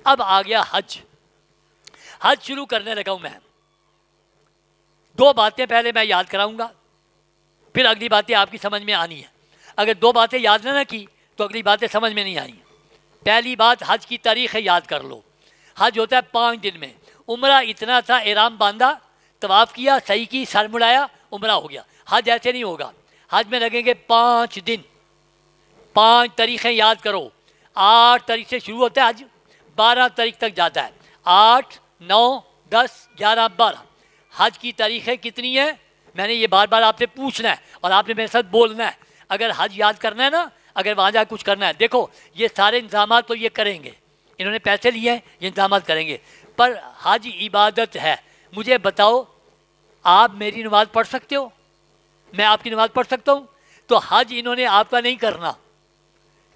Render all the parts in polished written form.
اب آ گیا حج. حج شروع کرنے لگا ہوں میں. 2 باتیں پہلے میں یاد کراؤں گا, پھر اگلی باتیں آپ کی سمجھ میں آنی ہے. اگر 2 باتیں یاد نہ کی تو اگلی باتیں سمجھ میں نہیں آئیں. پہلی بات حج کی تاریخ ہے, یاد کر لو. حج ہوتا ہے 5 دن میں. عمرہ اتنا تھا, احرام باندھا, طواف کیا, صحیح کی, سر مڑایا, عمرہ ہو گیا. حج ایسے نہیں ہوگا. حج میں لگیں گے 5 دن. 5 تاریخیں یاد کرو. 8 تاریخ سے شروع ہوتا ہے حج, 12 تاریخ تک جاتا ہے. 8, 9, 10, 11, 12. حج کی تاریخیں کتنی ہیں؟ میں نے یہ بار بار آپ سے پوچھنا ہے اور آپ نے میرے ساتھ بولنا ہے. اگر حج یاد کرنا ہے نا, اگر وہاں جا کچھ کرنا ہے, دیکھو یہ سارے انتظامات تو یہ کریں گے, انہوں نے پیسے لیے ہیں, یہ انتظامات کریں گے, پر حج عبادت ہے. مجھے بتاؤ, آپ میری نماز پڑھ سکتے ہو؟ میں آپ کی نماز پڑھ سکتا ہوں؟ تو حج انہوں نے آپ کا نہیں کرنا.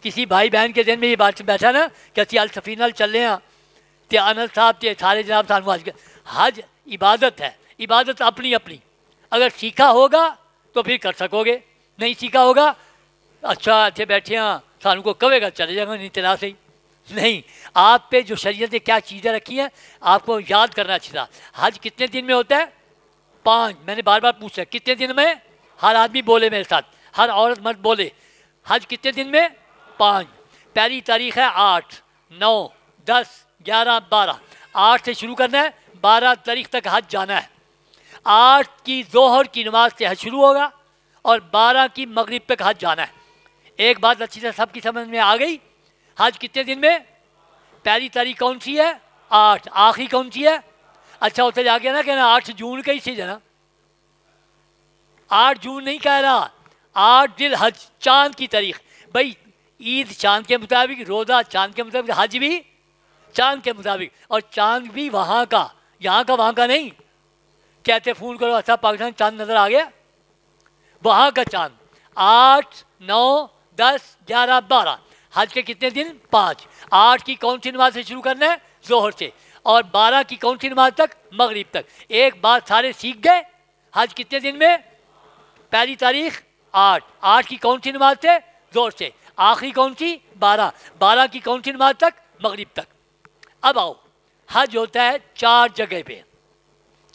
کسی بھائی بہن کے ذہن میں یہ بات بیٹھا نا کہ اسی السفینہ چلے ہیں تے انل صاحب تے سارے جناب سانو حج عبادت ہے. عبادت اپنی اپنی. اگر سیکھا ہوگا تو پھر کر سکو گے, نہیں سیکھا ہوگا اچھا اتنے بیٹھے ہیں سانو کو کہے گا چلے جائے گا نہیں تنا سے ہی نہیں. آپ پہ جو شریعت نے کیا چیزیں رکھی ہیں آپ کو یاد کرنا اچھی طرح. حج کتنے دن میں ہوتا ہے؟ 5. میں نے بار بار پوچھا کتنے دن میں؟ ہر آدمی بولے میرے ساتھ, ہر عورت مرد بولے. حج کتنے دن میں؟ 5. پہلی تاریخ ہے 8, 9, 10, 11, 12. 8 سے شروع کرنا ہے, 12 تاریخ تک حج جانا ہے. 8 کی ظہر کی نماز سے حج شروع ہوگا اور 12 کی مغرب تک حج جانا ہے. ایک بات اچھی طرح سب کی سمجھ میں آ گئی؟ حج کتنے دن میں؟ پہلی تاریخ کون سی ہے؟ 8. آخری کون سی ہے؟ اچھا ہوتا جا کے نا کہنا 8 جون کا ہی سی ہے نا, 8 جون نہیں کہہ رہا, 8 ذی الحج چاند کی تاریخ. بھائی عید چاند کے مطابق, روزہ چاند کے مطابق, حج بھی چاند کے مطابق, اور چاند بھی وہاں کا, یہاں کا وہاں کا نہیں. کہتے فون کرو اچھا پاکستان چاند نظر آ گیا, وہاں کا چاند. 8, 9, 10, 11, 12. حج کے کتنے دن؟ 5. 8 کی کون سی نماز سے شروع کرنا ہے؟ ظہر سے. اور 12 کی کون سی نماز تک؟ مغرب تک. ایک بات سارے سیکھ گئے. حج کتنے دن میں؟ پہلی تاریخ 8. 8 کی کون سی نماز سے؟ ظہر سے. آخری کون سی؟ 12. 12 کی کون سی نماز تک؟ مغرب تک. اب آؤ, حج ہوتا ہے 4 جگہ پہ.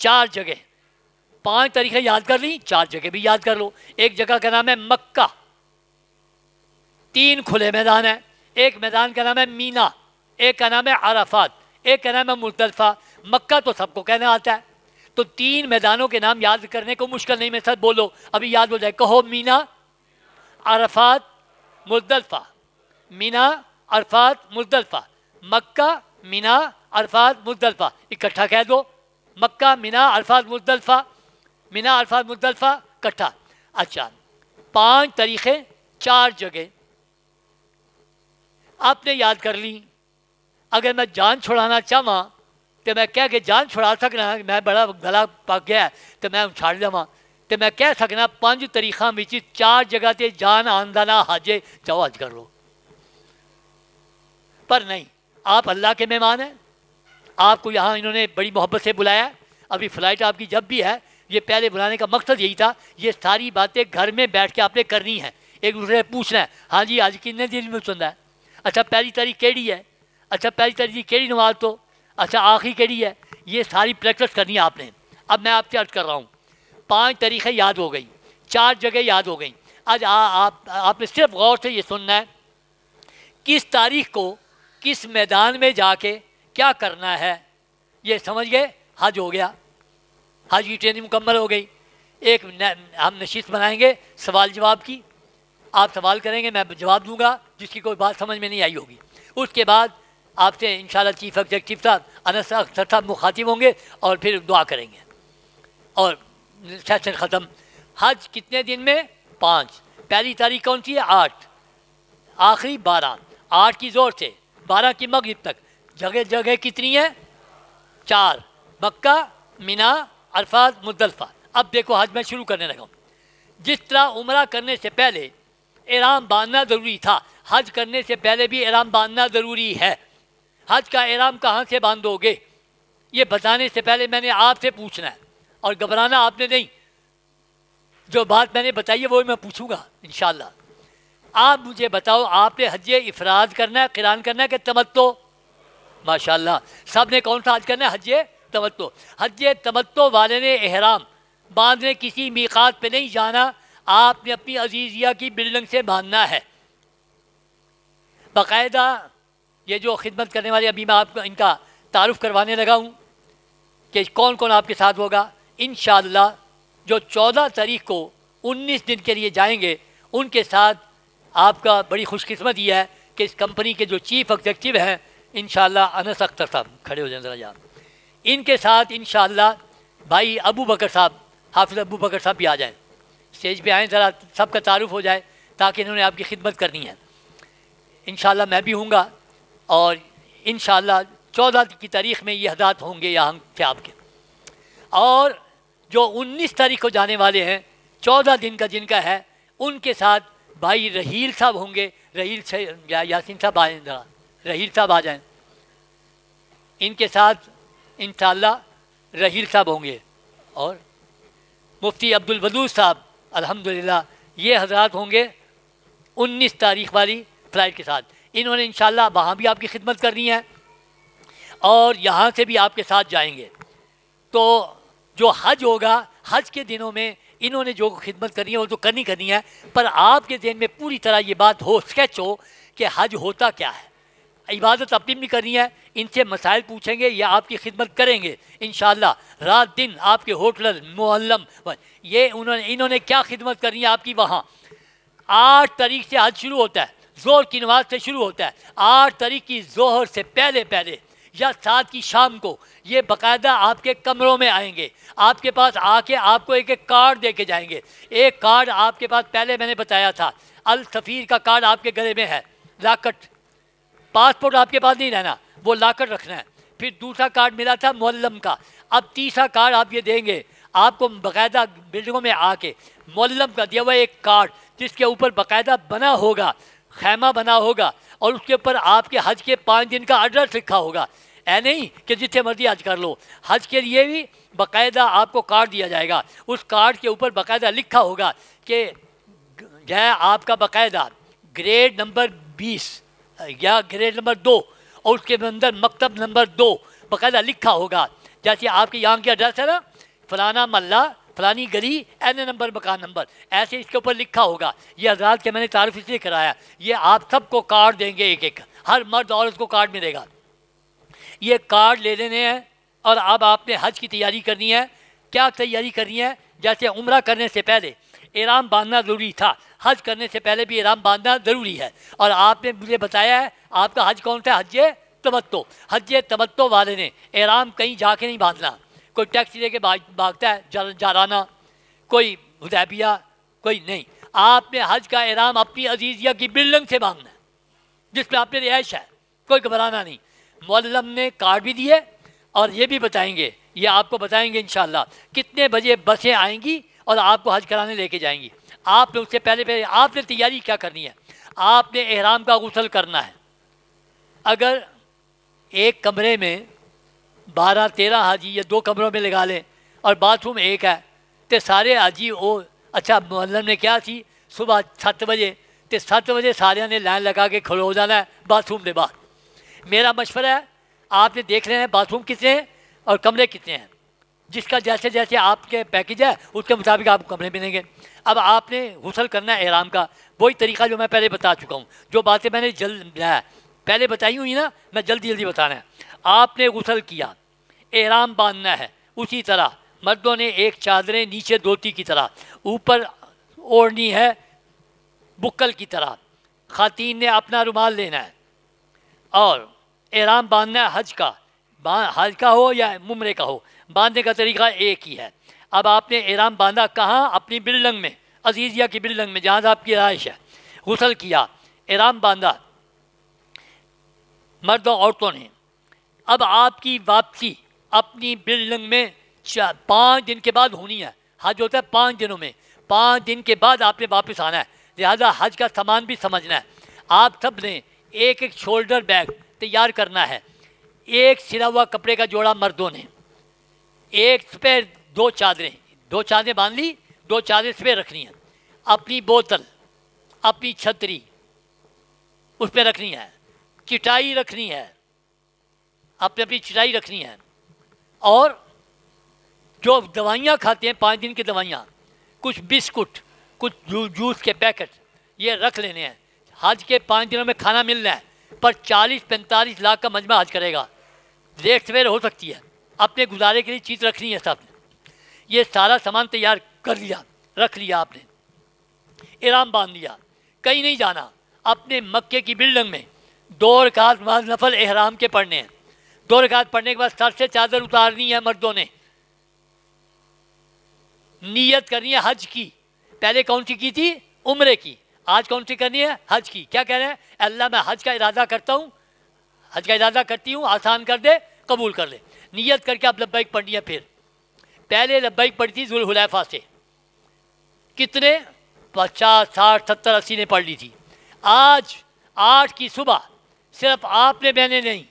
4 جگہ. 5 تاریخیں یاد کر لی, 4 جگہ بھی یاد کر لو. ایک جگہ کا نام ہے مکہ, 3 کھلے میدان ہیں. ایک میدان کا نام ہے مینا, ایک کا نام ہے عرفات, ایک کا نام ہے مزدلفہ. مکہ تو سب کو کہنا آتا ہے, تو 3 میدانوں کے نام یاد کرنے کو مشکل نہیں. میں ساتھ بولو ابھی یاد ہو جائے. کہو مینا, عرفات, مزدلفہ. مینا, عرفات, مزدلفہ. مکہ, مینا, عرفات, مزدلفہ. اکٹھا کہہ دو, مکہ, مینا, عرفات, مزدلفہ. مینا, عرفات, مزدلفہ اکٹھا. اچھا 5 تاریخیں, 4 جگہ آپ نے یاد کر لی. اگر میں جان چھڑانا چاہواں تو میں کہہ کے جان چھڑا سکنا, میں بڑا گلا پک گیا تو میں چھاڑ جاواں تو میں کہہ سکنا 5 تاریخاں وچ 4 جگہ تے جان آندانا حج جاؤ حج کر لو. پر نہیں, آپ اللہ کے مہمان ہیں, آپ کو یہاں انہوں نے بڑی محبت سے بلایا. ابھی فلائٹ آپ کی جب بھی ہے, یہ پہلے بلانے کا مقصد یہی تھا. یہ ساری باتیں گھر میں بیٹھ کے آپ نے کرنی ہیں, ایک دوسرے سے پوچھنا ہے ہاں جی آج کتنے دن میں چلتا ہے, اچھا پہلی تاریخ کیڑی ہے, اچھا پہلی تاریخ کیڑی نماز, تو اچھا آخری کیڑی ہے. یہ ساری پریکٹس کرنی ہے آپ نے. اب میں آپ سے عرض کر رہا ہوں, 5 تاریخیں یاد ہو گئی, 4 جگہ یاد ہو گئیں. آج آپ نے صرف غور سے یہ سننا ہے کس تاریخ کو کس میدان میں جا کے کیا کرنا ہے, یہ سمجھ گئے. حج ہو گیا, حج کی ٹریننگ مکمل ہو گئی. ایک ہم نشست بنائیں گے سوال جواب کی, آپ سوال کریں گے, میں جواب دوں گا جس کی کوئی بات سمجھ میں نہیں آئی ہوگی. اس کے بعد آپ سے انشاءاللہ چیف ایگزیکٹو صاحب انس اختر صاحب مخاطب ہوں گے اور پھر دعا کریں گے اور سیشن ختم. حج کتنے دن میں؟ 5. پہلی تاریخ کون سی ہے؟ 8. آخری 12. 8 کی زور سے 12 کی مغرب تک. جگہ جگہ کتنی ہیں؟ 4. مکہ, مینا, عرفات, مزدلفہ. اب دیکھو حج میں شروع کرنے لگا ہوں. جس طرح عمرہ کرنے سے پہلے احرام باندھنا ضروری تھا, حج کرنے سے پہلے بھی احرام باندھنا ضروری ہے. حج کا احرام کہاں سے باندھو گے یہ بتانے سے پہلے میں نے آپ سے پوچھنا ہے, اور گھبرانا آپ نے نہیں. جو بات میں نے بتائی ہے وہ میں پوچھوں گا انشاءاللہ. آپ مجھے بتاؤ, آپ نے حج افراد کرنا ہے, قران کرنا ہے کہ تمتع؟ ماشاءاللہ. سب نے کون سا حج کرنا ہے؟ حج تمتع. حج تمتع والے نے احرام باندھنے کسی میقات پہ نہیں جانا، آپ نے اپنی عزیزیہ کی بلڈنگ سے باندھنا ہے باقاعدہ. یہ جو خدمت کرنے والے ابھی میں آپ کو ان کا تعارف کروانے لگا ہوں کہ کون کون آپ کے ساتھ ہوگا. انشاءاللہ جو 14 تاریخ کو 19 دن کے لیے جائیں گے ان کے ساتھ آپ کا بڑی خوش قسمت یہ ہے کہ اس کمپنی کے جو چیف ایگزیکٹو ہیں انشاءاللہ انس اختر صاحب کھڑے ہو جائیں ذرا یہاں، ان کے ساتھ انشاءاللہ بھائی ابو بکر صاحب، حافظ ابو بکر صاحب بھی آ جائیں، اسٹیج پہ آئیں، ذرا سب کا تعارف ہو جائے تاکہ انہوں نے آپ کی خدمت کرنی ہے. انشاءاللہ میں بھی ہوں گا اور انشاءاللہ 14 کی تاریخ میں یہ حضرات ہوں گے یہاں سے آپ کے. اور جو 19 تاریخ کو جانے والے ہیں 14 دن کا جن کا ہے ان کے ساتھ بھائی رحیل صاحب ہوں گے. رحیل سے یاسین صاحب آئیں ذرا، رحیل صاحب آ جائیں. ان کے ساتھ انشاءاللہ رحیل صاحب ہوں گے اور مفتی عبد الودود صاحب الحمدللہ یہ حضرات ہوں گے 19 تاریخ والی فلائٹ کے ساتھ. انہوں نے انشاءاللہ وہاں بھی آپ کی خدمت کرنی ہے اور یہاں سے بھی آپ کے ساتھ جائیں گے. تو جو حج ہوگا حج کے دنوں میں انہوں نے جو خدمت کرنی ہے وہ تو کرنی ہے، پر آپ کے ذہن میں پوری طرح یہ بات ہو، اسکیچ ہو کہ حج ہوتا کیا ہے. عبادت اپنی بھی کرنی ہے، ان سے مسائل پوچھیں گے یا آپ کی خدمت کریں گے انشاءاللہ. رات دن آپ کے ہوٹل معلم یہ انہوں نے کیا خدمت کرنی ہے آپ کی وہاں. 8 تاریخ سے حج شروع ہوتا ہے، ظہر کی نماز سے شروع ہوتا ہے. 8 تاریخ کی ظہر سے پہلے یا 7 کی شام کو یہ باقاعدہ آپ کے کمروں میں آئیں گے، آپ کے پاس آ کے آپ کو ایک کارڈ دے کے جائیں گے. ایک کارڈ آپ کے پاس پہلے میں نے بتایا تھا السفیر کا کارڈ آپ کے گلے میں ہے، لاکٹ. پاسپورٹ آپ کے پاس نہیں رہنا، وہ لاکٹ رکھنا ہے. پھر دوسرا کارڈ ملا تھا معلم کا، اب تیسرا کارڈ آپ یہ دیں گے. آپ کو باقاعدہ بلڈنگوں میں آ کے معلم کا دیا ہوا ایک کارڈ جس کے اوپر باقاعدہ بنا ہوگا، خیمہ بنا ہوگا اور اس کے اوپر آپ کے حج کے 5 دن کا ایڈریس لکھا ہوگا. اے نہیں کہ جتنے مرضی حج کر لو، حج کے لیے بھی باقاعدہ آپ کو کارڈ دیا جائے گا. اس کارڈ کے اوپر باقاعدہ لکھا ہوگا کہ جو ہے آپ کا باقاعدہ گریڈ نمبر 20 یا گریڈ نمبر 2 اور اس کے اندر مکتب نمبر 2 باقاعدہ لکھا ہوگا. جیسے آپ کے یہاں کی ایڈریس ہے نا فلانا محلہ فلانی گلی این نمبر مکان نمبر، ایسے اس کے اوپر لکھا ہوگا. یہ حضرات کے میں نے تعارف اس لیے کرایا، یہ آپ سب کو کارڈ دیں گے، ایک ہر مرد عورت کو کارڈ ملے گا. یہ کارڈ لے لینے ہیں اور اب آپ نے حج کی تیاری کرنی ہے. کیا تیاری کرنی ہے؟ جیسے عمرہ کرنے سے پہلے احرام باندھنا ضروری تھا، حج کرنے سے پہلے بھی احرام باندھنا ضروری ہے. اور آپ نے مجھے بتایا ہے آپ کا حج کون سا ہے؟ حج تمتع. حج تمتع والے نے احرام کہیں جا کے نہیں باندھنا. کوئی ٹیکسی لے کے بھاگتا ہے جارانہ، کوئی حدیبیہ، کوئی نہیں. آپ نے حج کا احرام اپنی عزیزیہ کی بلڈنگ سے باندھنا ہے جس میں آپ نے رہائش ہے، کوئی گھبرانا نہیں. معلم نے کارڈ بھی دیے اور یہ بھی بتائیں گے، یہ آپ کو بتائیں گے انشاءاللہ کتنے بجے بسیں آئیں گی اور آپ کو حج کرانے لے کے جائیں گی. آپ نے اس سے پہلے آپ نے تیاری کیا کرنی ہے؟ آپ نے احرام کا غسل کرنا ہے. اگر ایک کمرے میں 12-13 حاجی یا 2 کمروں میں لگا لیں اور باتھ روم ایک ہے تو سارے حاجی اچھا معلم نے کیا تھی صبح 7 بجے تو 7 بجے سارے نے لائن لگا کے کھڑے ہو جانا ہے باتھ روم کے بعد. میرا مشورہ ہے آپ نے دیکھ لینا ہے باتھ روم کتنے ہیں اور کمرے کتنے ہیں، جس کا جیسے جیسے آپ کے پیکیج ہے اس کے مطابق آپ کو کمرے ملیں گے. اب آپ نے غسل کرنا ہے احرام کا، وہی طریقہ جو میں پہلے بتا چکا ہوں. جو باتیں میں نے پہلے بتائی ہوئی نا میں جلدی بتانا ہے. آپ نے غسل کیا، احرام باندھنا ہے. اسی طرح مردوں نے ایک چادریں نیچے دھوتی کی طرح، اوپر اوڑھنی ہے بکل کی طرح. خواتین نے اپنا رومال لینا ہے اور احرام باندھنا ہے حج کا ہو یا عمرے کا ہو، باندھنے کا طریقہ ایک ہی ہے. اب آپ نے احرام باندھا کہاں؟ اپنی بلڈنگ میں، عزیزیہ کی بلڈنگ میں جہاں آپ کی رہائش ہے. غسل کیا، احرام باندھا مرد و عورتوں نے. اب آپ کی واپسی اپنی بلڈنگ میں 5 دن کے بعد ہونی ہے. حج ہوتا ہے 5 دنوں میں، 5 دن کے بعد آپ نے واپس آنا ہے. لہذا حج کا سامان بھی سمجھنا ہے. آپ سب نے ایک شولڈر بیگ تیار کرنا ہے. ایک سلا ہوا کپڑے کا جوڑا مردوں نے، ایک سپیر 2 چادریں باندھ لی، 2 چادریں سپیر رکھنی ہیں. اپنی بوتل، اپنی چھتری اس پہ رکھنی ہے، چٹائی رکھنی ہے. اپنی اپنی چٹائی رکھنی ہے، اور جو دوائیاں کھاتے ہیں 5 دن کی دوائیاں، کچھ بسکٹ، کچھ جوس کے پیکٹ، یہ رکھ لینے ہیں۔ حج کے 5 دنوں میں کھانا ملنا ہے، پر 40-45 لاکھ کا مجمع حج کرے گا، ریٹ سویر ہو سکتی ہے، اپنے گزارے کے لیے چیز رکھنی ہے سب نے۔ یہ سارا سامان تیار کر لیا، رکھ لیا آپ نے، احرام باندھ لیا، کہیں نہیں جانا، اپنے مکے کی بلڈنگ میں 2 رکعت نفل احرام کے پڑھنے ہیں۔ 2 رکعت پڑھنے کے بعد سر سے چادر اتارنی ہے مردوں نے، نیت کرنی ہے حج کی۔ پہلے کون سی کی تھی؟ عمرے کی، آج کون سی کرنی ہے؟ حج کی۔ کیا کہہ رہے ہیں؟ اللہ میں حج کا ارادہ کرتا ہوں، حج کا ارادہ کرتی ہوں، آسان کر دے، قبول کر لے۔ نیت کر کے اب لبیک پڑھنی ہے۔ پھر پہلے لبیک پڑھی تھی ذوالحلیفہ سے، کتنے؟ 50 60 70 80 نے پڑھ لی تھی۔ آج 8 کی صبح صرف آپ نے، میں نے نہیں،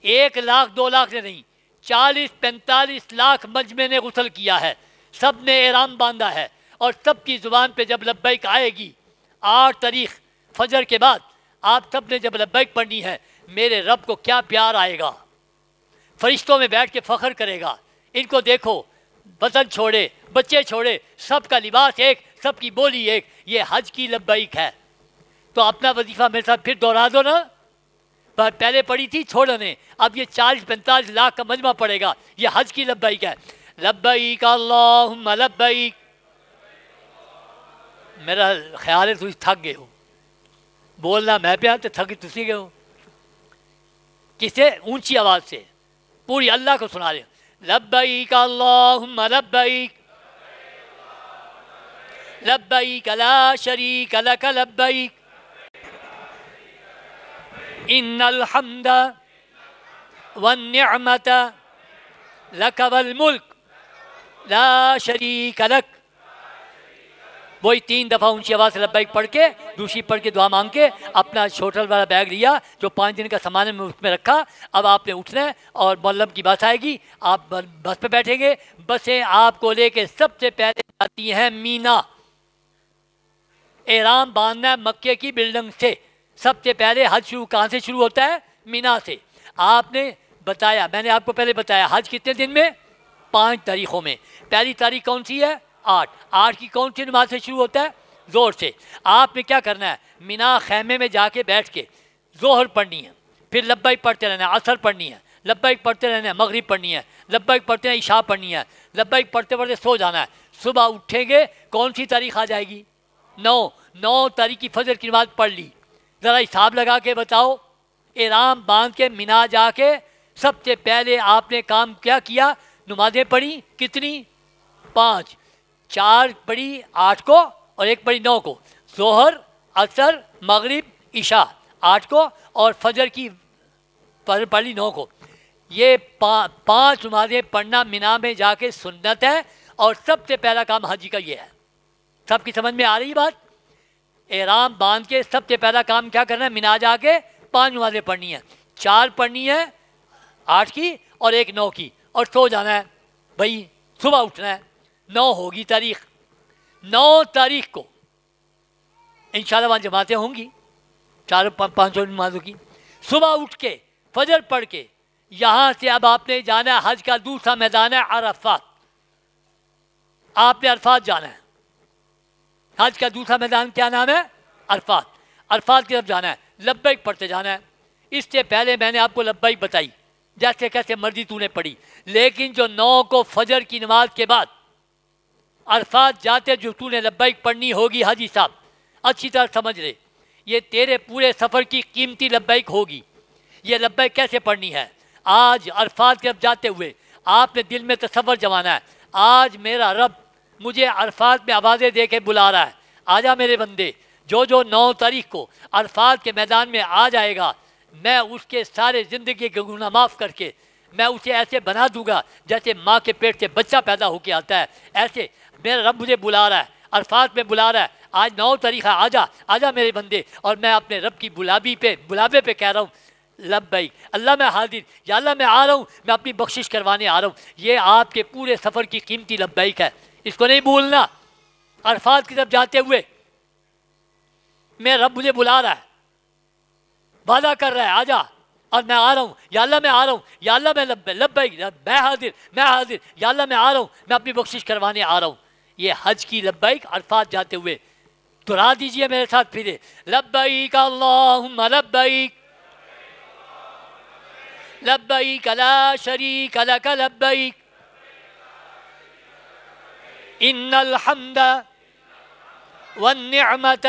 1 لاکھ 2 لاکھ نے نہیں، 40-45 لاکھ مجمع نے غسل کیا ہے، سب نے احرام باندھا ہے، اور سب کی زبان پہ جب لبیک آئے گی 8 تاریخ فجر کے بعد، آپ سب نے جب لبیک پڑھنی ہے، میرے رب کو کیا پیار آئے گا، فرشتوں میں بیٹھ کے فخر کرے گا۔ ان کو دیکھو، وطن چھوڑے، بچے چھوڑے، سب کا لباس ایک، سب کی بولی ایک، یہ حج کی لبیک ہے۔ تو اپنا وظیفہ میرے ساتھ پھر دوہرا دو نا، پہلے پڑھی تھی چھوڑنے، اب یہ 40-45 لاکھ کا مجمع پڑے گا، یہ حج کی لبیک ہے۔ لبیک اللہم لبیک۔ میرا خیال ہے تھی تھک گئے ہو، بولنا میں پہ آتے تھک تھی گئے ہو۔ کسے؟ اونچی آواز سے پوری اللہ کو سنا رہے ہیں، لبیک اللہم لبیک لبیک لا شریک لک لبیک ان الحمد والنعمت لک والملک لا شریک لک۔ وہی 3 دفعہ اونچی آواز سے لبیک پڑھ کے، دوسری پڑھ کے دعا مانگ کے، اپنا چھوٹل والا بیگ لیا جو 5 دن کا سامان ہے اس میں رکھا۔ اب آپ نے اٹھنا ہے اور مولم کی بس آئے گی، آپ بس پہ بیٹھیں گے۔ بسیں آپ کو لے کے سب سے پہلے جاتی ہیں مینا۔ احرام باندھنا ہے مکے کی بلڈنگ سے، سب سے پہلے حج شروع کہاں سے شروع ہوتا ہے؟ مینا سے۔ آپ نے بتایا، میں نے آپ کو پہلے بتایا، حج کتنے دن میں؟ 5 تاریخوں میں۔ پہلی تاریخ کون سی ہے؟ 8 کی کون سی نماز سے شروع ہوتا ہے؟ ظہر سے۔ آپ نے کیا کرنا ہے؟ مینا خیمے میں جا کے بیٹھ کے ظہر پڑھنی ہے، پھر لبیک پڑھتے رہنا ہے، عصر پڑھنی ہے، لبیک پڑھتے رہنا ہے، مغرب پڑھنی ہے، لبیک پڑھتے رہنا ہے، عشاء پڑھنی ہے، لبیک پڑھتے پڑھتے سو جانا ہے۔ صبح اٹھیں گے، کون سی تاریخ آ جائے گی؟ 9 تاریخ کی فجر کی نماز پڑھ لی۔ ذرا حساب لگا کے بتاؤ، احرام باندھ کے مینا جا کے سب سے پہلے آپ نے کام کیا کیا؟ نمازیں پڑھی، کتنی؟ 5، 4 پڑھی 8 کو اور 1 پڑھی 9 کو، ظہر، عصر، مغرب، عشاء 8 کو، اور فجر کی پڑھ لی 9 کو۔ یہ 5 نمازیں پڑھنا مینا میں جا کے سنت ہے، اور سب سے پہلا کام حج کا یہ ہے۔ سب کی سمجھ میں آ رہی بات؟ احرام باندھ کے سب سے پہلا کام کیا کرنا ہے؟ مینا جا کے 5 نمازیں پڑھنی ہیں، 4 پڑھنی ہے 8 کی اور 1 9 کی، اور سو جانا ہے۔ بھائی صبح اٹھنا ہے، 9 ہوگی تاریخ، 9 تاریخ کو انشاءاللہ وہاں جماعتیں ہوں گی 4-5 نمازوں کی۔ صبح اٹھ کے فجر پڑھ کے یہاں سے اب آپ نے جانا ہے، حج کا دوسرا میدان ہے عرفات۔ آپ نے عرفات جانا ہے، حج کا دوسرا میدان کیا نام ہے؟ عرفات۔ عرفات کی طرف جانا ہے، لبیک پڑھتے جانا ہے۔ اس سے پہلے میں نے آپ کو لبیک بتائی، جیسے کیسے مرضی تو نے پڑھی، لیکن جو 9 کو فجر کی نماز کے بعد عرفات جاتے جو تو نے لبیک پڑھنی ہوگی، حاجی صاحب اچھی طرح سمجھ لے، یہ تیرے پورے سفر کی قیمتی لبیک ہوگی۔ یہ لبیک کیسے پڑھنی ہے؟ آج عرفات کی طرف جاتے ہوئے آپ نے دل میں تصور جمانا ہے، آج میرا رب مجھے عرفات میں آوازیں دے کے بلا رہا ہے، آجا میرے بندے۔ جو 9 تاریخ کو عرفات کے میدان میں آ جائے گا، میں اس کے سارے زندگی کے گناہ معاف کر کے میں اسے ایسے بنا دوں گا جیسے ماں کے پیٹ سے بچہ پیدا ہو کے آتا ہے۔ ایسے میرا رب مجھے بلا رہا ہے، عرفات میں بلا رہا ہے، آج 9 تاریخ ہے، آجا آجا میرے بندے۔ اور میں اپنے رب کی بلابے پہ کہہ رہا ہوں، لبیک اللہ میں حاضر، یا اللہ میں آ رہا ہوں، میں اپنی بخشش کروانے آ رہا ہوں۔ یہ آپ کے پورے سفر کی قیمتی لبیک ہے، اس کو نہیں بھولنا۔ عرفات کی طرف جاتے ہوئے میرا رب مجھے بلا رہا ہے، وعدہ کر رہا ہے، آجا اور میں آ رہا ہوں، یا اللہ میں آ رہا ہوں، یا اللہ میں لبیک، میں حاضر، میں حاضر، یا اللہ میں آ رہا ہوں، میں اپنی بخشش کروانے آ رہا ہوں۔ یہ حج کی لبیک عرفات جاتے ہوئے دہرا دیجئے میرے ساتھ پھر، لبیک اللہم لبیک، لبیک لا شریک لک لبیک، ان الحمد والنعمت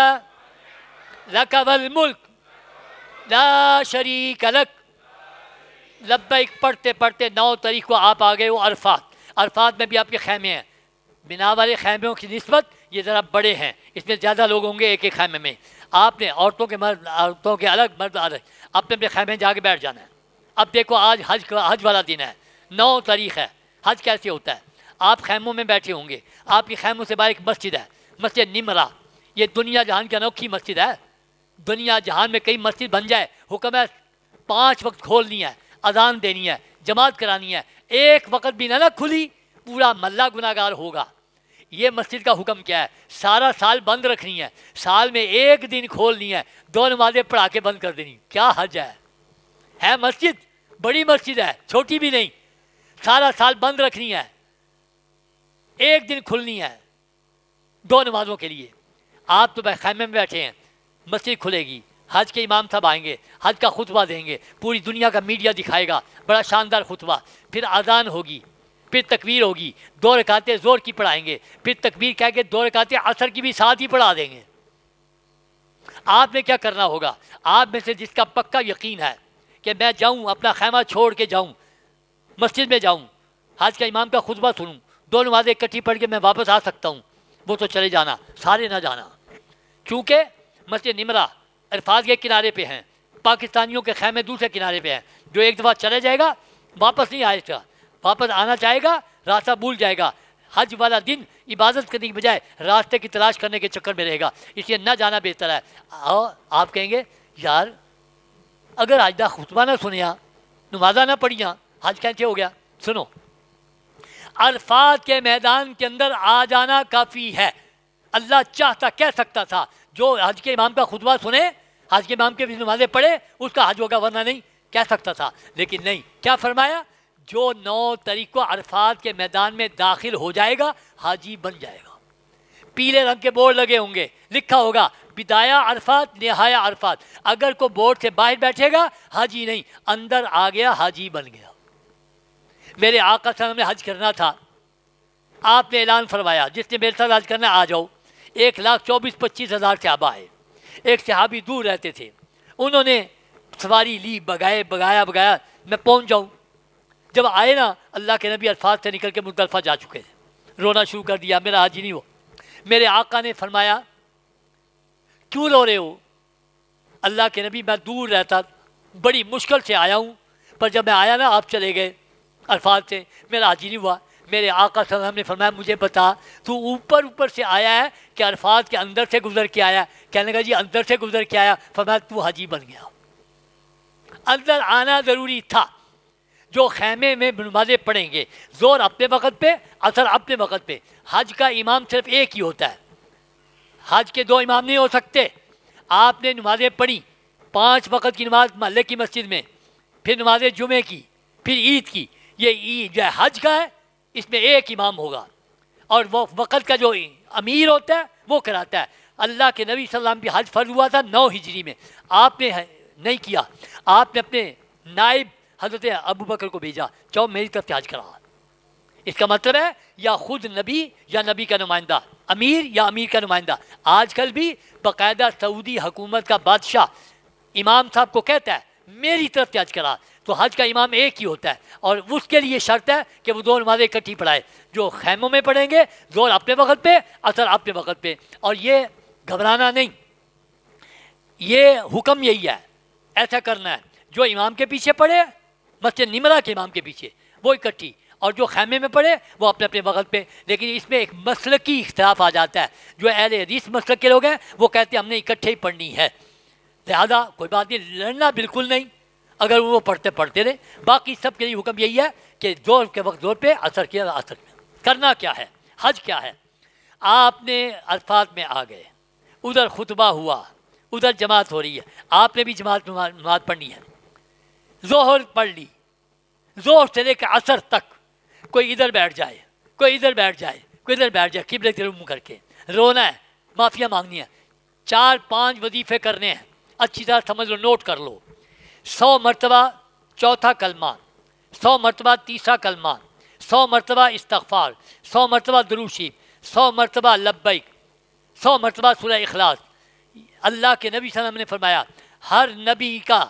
لک والملک لا شریک لک۔ لبیک پڑھتے پڑھتے 9 تاریخ کو آپ آ گئے ہو عرفات۔ عرفات میں بھی آپ کے خیمے ہیں، بنا والے خیموں کی نسبت یہ ذرا بڑے ہیں، اس میں زیادہ لوگ ہوں گے ایک ایک خیمے میں۔ آپ نے عورتوں کے الگ، مرد الگ، اپنے اپنے خیمے جا کے بیٹھ جانا ہے۔ اب دیکھو آج حج والا دن ہے، 9 تاریخ ہے۔ حج کیسے ہوتا ہے؟ آپ خیموں میں بیٹھے ہوں گے، آپ کی خیموں سے باہر ایک مسجد ہے، مسجد نمرہ۔ یہ دنیا جہان کی انوکھی مسجد ہے۔ دنیا جہان میں کئی مسجد بن جائے، حکم ہے 5 وقت کھولنی ہے، اذان دینی ہے، جماعت کرانی ہے۔ ایک وقت بھی نہ کھلی پورا محلہ گناہ گار ہوگا۔ یہ مسجد کا حکم کیا ہے؟ سارا سال بند رکھنی ہے، سال میں ایک دن کھولنی ہے، 2 نمازیں پڑھا کے بند کر دینی۔ کیا حج ہے مسجد، بڑی مسجد ہے، چھوٹی بھی نہیں، سارا سال بند رکھنی ہے، ایک دن کھلنی ہے 2 نمازوں کے لیے۔ آپ تو خیمے میں بیٹھے ہیں، مسجد کھلے گی، حج کے امام صاحب آئیں گے، حج کا خطبہ دیں گے، پوری دنیا کا میڈیا دکھائے گا، بڑا شاندار خطبہ، پھر اذان ہوگی، پھر تکبیر ہوگی، 2 رکعتیں زور کی پڑھائیں گے، پھر تکبیر کہہ کے 2 رکعتیں عصر کی بھی ساتھ ہی پڑھا دیں گے۔ آپ نے کیا کرنا ہوگا؟ آپ میں سے جس کا پکا یقین ہے کہ میں جاؤں، اپنا خیمہ چھوڑ کے جاؤں، مسجد میں جاؤں، حج کا امام کا خطبہ سنوں، 2 نمازیں اکٹھی پڑھ کے میں واپس آ سکتا ہوں، وہ تو چلے جانا، سارے نہ جانا۔ کیونکہ مسجد نمرہ عرفات کے کنارے پہ ہیں، پاکستانیوں کے خیمے دوسرے کنارے پہ ہیں۔ جو ایک دفعہ چلے جائے گا واپس نہیں آئے گا، واپس آنا چاہے گا راستہ بھول جائے گا۔ حج والا دن عبادت کرنے کی بجائے راستے کی تلاش کرنے کے چکر میں رہے گا، اس لیے نہ جانا بہتر ہے۔ آپ کہیں گے یار اگر آج دا خطبہ نہ سنیا، نمازہ نہ پڑھیاں، حج کیسے ہو گیا؟ سنو، عرفات کے میدان کے اندر آ جانا کافی ہے۔ اللہ چاہتا کہہ سکتا تھا جو حج کے امام کا خطبہ سنے، حج کے امام کے بھی نمازیں پڑھے، اس کا حج ہوگا، ورنہ نہیں، کہہ سکتا تھا، لیکن نہیں۔ کیا فرمایا؟ جو 9 تاریخ کو عرفات کے میدان میں داخل ہو جائے گا حاجی بن جائے گا۔ پیلے رنگ کے بورڈ لگے ہوں گے، لکھا ہوگا بدایہ عرفات نہایہ عرفات۔ اگر کوئی بورڈ سے باہر بیٹھے گا حاجی نہیں، اندر آ گیا حاجی بن گیا۔ میرے آقا صلی اللہ علیہ وسلم نے حج کرنا تھا، آپ نے اعلان فرمایا جس نے میرے ساتھ حج کرنا آ جاؤ۔ 1,24,25,000 صحابہ آئے، ایک صحابی دور رہتے تھے، انہوں نے سواری لی، بگایا میں پہنچ جاؤں۔ جب آئے نا، اللہ کے نبی عرفات سے نکل کے مزدلفہ جا چکے تھے، رونا شروع کر دیا، میرا حج ہی نہیں ہو۔ میرے آقا نے فرمایا کیوں رو رہے ہو؟ اللہ کے نبی میں دور رہتا، بڑی مشکل سے آیا ہوں، پر جب میں آیا نا آپ چلے گئے عرفات سے، میرا حج ہی نہیں ہوا۔ میرے آقا صلی اللہ علیہ وسلم نے فرمایا مجھے بتا تو اوپر سے آیا ہے کہ عرفات کے اندر سے گزر کے آیا؟ کہنے لگا جی اندر سے گزر کے آیا۔ فرمایا تو حاجی بن گیا۔ اندر آنا ضروری تھا۔ جو خیمے میں نمازیں پڑھیں گے، زور اپنے وقت پہ، عصر اپنے وقت پہ۔ حج کا امام صرف ایک ہی ہوتا ہے، حج کے 2 امام نہیں ہو سکتے۔ آپ نے نمازیں پڑھی، 5 وقت کی نماز محلے کی مسجد میں، پھر نماز جمعے کی، پھر عید کی۔ یہ عید جو ہے حج کا ہے، اس میں ایک امام ہوگا، اور وہ وقت کا جو امیر ہوتا ہے وہ کراتا ہے۔ اللہ کے نبی صلی اللہ علیہ وسلم بھی حج فرض ہوا تھا 9 ہجری میں، آپ نے نہیں کیا، آپ نے اپنے نائب حضرت ابو بکر کو بھیجا، چاہو میری طرف سے حج کرا۔ اس کا مطلب ہے یا خود نبی یا نبی کا نمائندہ، امیر یا امیر کا نمائندہ۔ آج کل بھی باقاعدہ سعودی حکومت کا بادشاہ امام صاحب کو کہتا ہے میری طرف سے حج کرا، تو حج کا امام ایک ہی ہوتا ہے، اور اس کے لیے شرط ہے کہ وہ 2 نمازیں اکٹھی پڑھائے۔ جو خیموں میں پڑھیں گے زور اپنے وقت پہ، عصر اپنے وقت پہ، اور یہ گھبرانا نہیں، یہ حکم یہی ہے، ایسا کرنا ہے۔ جو امام کے پیچھے پڑھے، مسجد نمرہ کے امام کے پیچھے، وہ اکٹھی، اور جو خیمے میں پڑھے وہ اپنے اپنے وقت پہ۔ لیکن اس میں ایک مسلکی اختلاف آ جاتا ہے، جو اہل حدیث مسلک کے لوگ ہیں وہ کہتے ہیں ہم نے اکٹھے ہی پڑھنی ہے، لہذا کوئی بات نہیں، لڑنا بالکل نہیں، اگر وہ پڑھتے رہے۔ باقی سب کے لیے حکم یہی ہے کہ زور کے وقت زور پہ، عصر کے عصر میں۔ کرنا کیا ہے؟ حج کیا ہے؟ آپ نے عرفات میں آ گئے، ادھر خطبہ ہوا، ادھر جماعت ہو رہی ہے، آپ نے بھی جماعت نماز پڑھنی ہے۔ ظہر پڑھ لی، ظہر سے لے کے عصر تک کوئی ادھر بیٹھ جائے، کوئی ادھر بیٹھ جائے، کوئی ادھر بیٹھ جائے، قبلے کی طرف منہ کر کے رونا ہے، معافیاں مانگنی ہے، 4-5 وظیفے کرنے ہیں، اچھی طرح سمجھ لو، نوٹ کر لو۔ 100 مرتبہ چوتھا کلمہ، 100 مرتبہ تیسرا کلمہ، 100 مرتبہ استغفار، 100 مرتبہ درود شریف، 100 مرتبہ لبیک، 100 مرتبہ سورہ اخلاص۔ اللہ کے نبی صلی اللہ علیہ وسلم نے فرمایا ہر نبی کا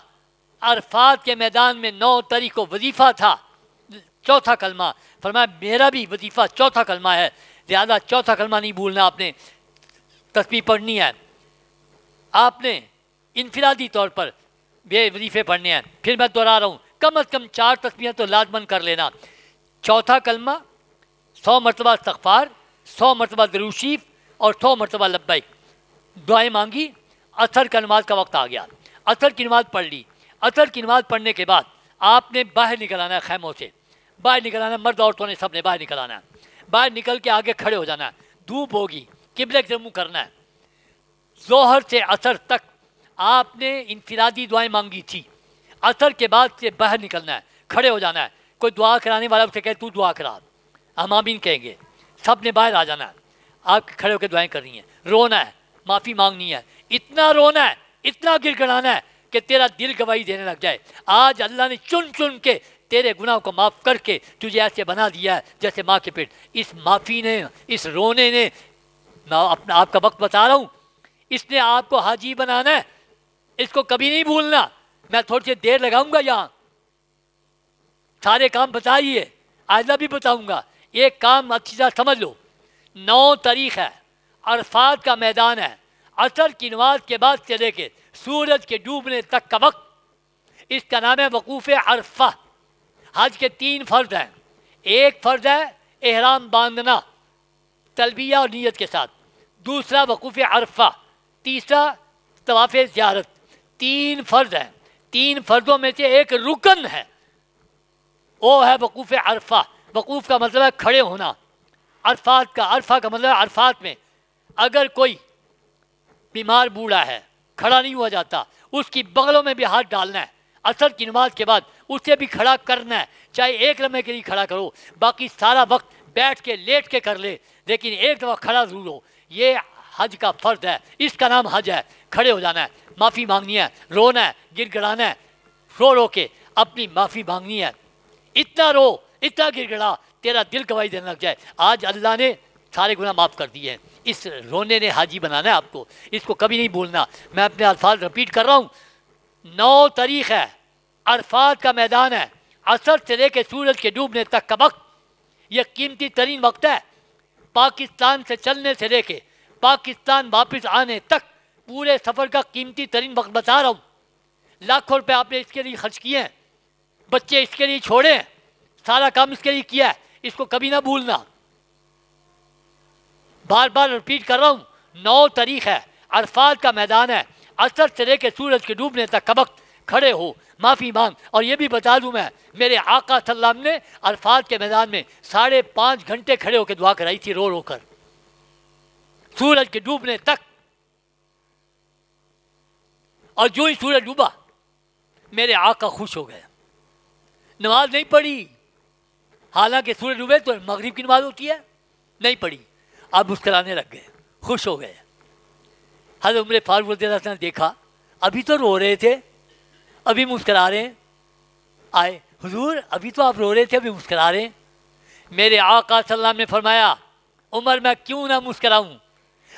عرفات کے میدان میں 9 تاریخ کو وظیفہ تھا، چوتھا کلمہ۔ فرمایا میرا بھی وظیفہ چوتھا کلمہ ہے، لہذا چوتھا کلمہ نہیں بھولنا، آپ نے تسبیح پڑھنی ہے، آپ نے انفرادی طور پر یہ وظیفے پڑھنے ہیں۔ پھر میں دوہرا رہا ہوں، کم از کم 4 تسبیحیں تو لازماً کر لینا۔ چوتھا کلمہ، 100 مرتبہ استغفار، 100 مرتبہ درود شریف اور 100 مرتبہ لبیک، دعائیں مانگی۔ عصر کا نماز کا وقت آ گیا، عصر کی نماز پڑھ لی۔ عصر کی نماز پڑھنے کے بعد آپ نے باہر نکل آنا ہے، خیموں سے باہر نکل آنا ہے، مرد عورتوں نے سب نے باہر نکل آنا ہے، باہر نکل کے آگے کھڑے ہو جانا ہے، دھوپ ہوگی، قبلے کی طرف منہ کرنا ہے۔ ظہر سے عصر تک آپ نے انفرادی دعائیں مانگی تھی، عصر کے بعد سے باہر نکلنا ہے، کھڑے ہو جانا ہے، کوئی دعا کرانے والا اسے کہے تو دعا کرا، ہم آمین کہیں گے، سب نے باہر آ جانا ہے، آپ کھڑے ہو کے دعائیں کرنی ہیں، رونا ہے، معافی مانگنی ہے، اتنا رونا ہے، اتنا گر گڑانا ہے کہ تیرا دل گواہی دینے لگ جائے۔ آج اللہ نے چن چن کے تیرے گناہ کو معاف کر کے تجھے ایسے بنا دیا ہے جیسے ماں کے پیٹ۔ اس معافی نے، اس رونے نے، میں اپنا آپ کا وقت بتا رہا ہوں، اس نے آپ کو حاجی بنانا ہے، اس کو کبھی نہیں بھولنا۔ میں تھوڑی سی دیر لگاؤں گا یہاں، سارے کام بتائیے، آئندہ بھی بتاؤں گا، ایک کام اچھی طرح سمجھ لو۔ 9 تاریخ ہے، عرفات کا میدان ہے، عصر کی نماز کے بعد سے لے کے سورج کے ڈوبنے تک کا وقت، اس کا نام ہے وقوف عرفہ۔ حج کے 3 فرض ہیں، ایک فرض ہے احرام باندھنا تلبیہ اور نیت کے ساتھ، دوسرا وقوف عرفہ، تیسرا طواف زیارت۔ 3 فرض ہیں، 3 فرضوں میں سے ایک رکن ہے، وہ ہے وقوف عرفہ۔ وقوف کا مطلب ہے کھڑے ہونا، عرفات کا، عرفہ کا مطلب ہے عرفات میں اگر کوئی بیمار بوڑھا ہے، کھڑا نہیں ہوا جاتا، اس کی بغلوں میں بھی ہاتھ ڈالنا ہے، عصر کی نماز کے بعد اسے بھی کھڑا کرنا ہے، چاہے 1 لمحے کے لیے کھڑا کرو، باقی سارا وقت بیٹھ کے لیٹ کے کر لے، لیکن ایک دفعہ کھڑا ضرور ہو۔ یہ حج کا فرض ہے، اس کا نام حج ہے۔ کھڑے ہو جانا ہے، معافی مانگنی ہے، رونا ہے، گر گڑانا ہے، رو رو کے اپنی معافی مانگنی ہے، اتنا رو، اتنا گر گڑا تیرا دل گواہی دینے لگ جائے آج اللہ نے سارے گناہ معاف کر دیے ہیں۔ اس رونے نے حاجی بنانا ہے آپ کو، اس کو کبھی نہیں بھولنا۔ میں اپنے الفاظ رپیٹ کر رہا ہوں، 9 تاریخ ہے، عرفات کا میدان ہے، عصر سے لے کے سورج کے ڈوبنے تک کا وقت، یہ قیمتی ترین وقت ہے۔ پاکستان سے چلنے سے لے کے پاکستان واپس آنے تک پورے سفر کا قیمتی ترین وقت بتا رہا ہوں۔ لاکھوں روپے آپ نے اس کے لیے خرچ کیے ہیں، بچے اس کے لیے چھوڑے ہیں، سارا کام اس کے لیے کیا ہے، اس کو کبھی نہ بھولنا۔ بار بار رپیٹ کر رہا ہوں، 9 تاریخ ہے، عرفات کا میدان ہے، عصر سے لے کے سورج کے ڈوبنے تک کا وقت، کھڑے ہو، معافی مانگ۔ اور یہ بھی بتا دوں میں، میرے آقا صلی اللہ علیہ وسلم نے عرفات کے میدان میں 5.5 گھنٹے کھڑے ہو کے دعا کرائی تھی، رو رو کر، سورج کے ڈوبنے تک۔ اور جو ہی سورج ڈوبا میرے آقا خوش ہو گئے، نماز نہیں پڑھی، حالانکہ سورج ڈوبے تو مغرب کی نماز ہوتی ہے، نہیں پڑھی، اب مسکرانے لگ گئے، خوش ہو گئے۔ حضرت عمر فاروق رضی اللہ عنہ نے دیکھا، ابھی تو رو رہے تھے، ابھی مسکرا رہے ہیں، آئے، حضور ابھی تو آپ رو رہے تھے، ابھی مسکرا رہے ہیں۔ میرے آقا صلی اللہ علیہ وسلم نے فرمایا، عمر میں کیوں نہ مسکراؤں،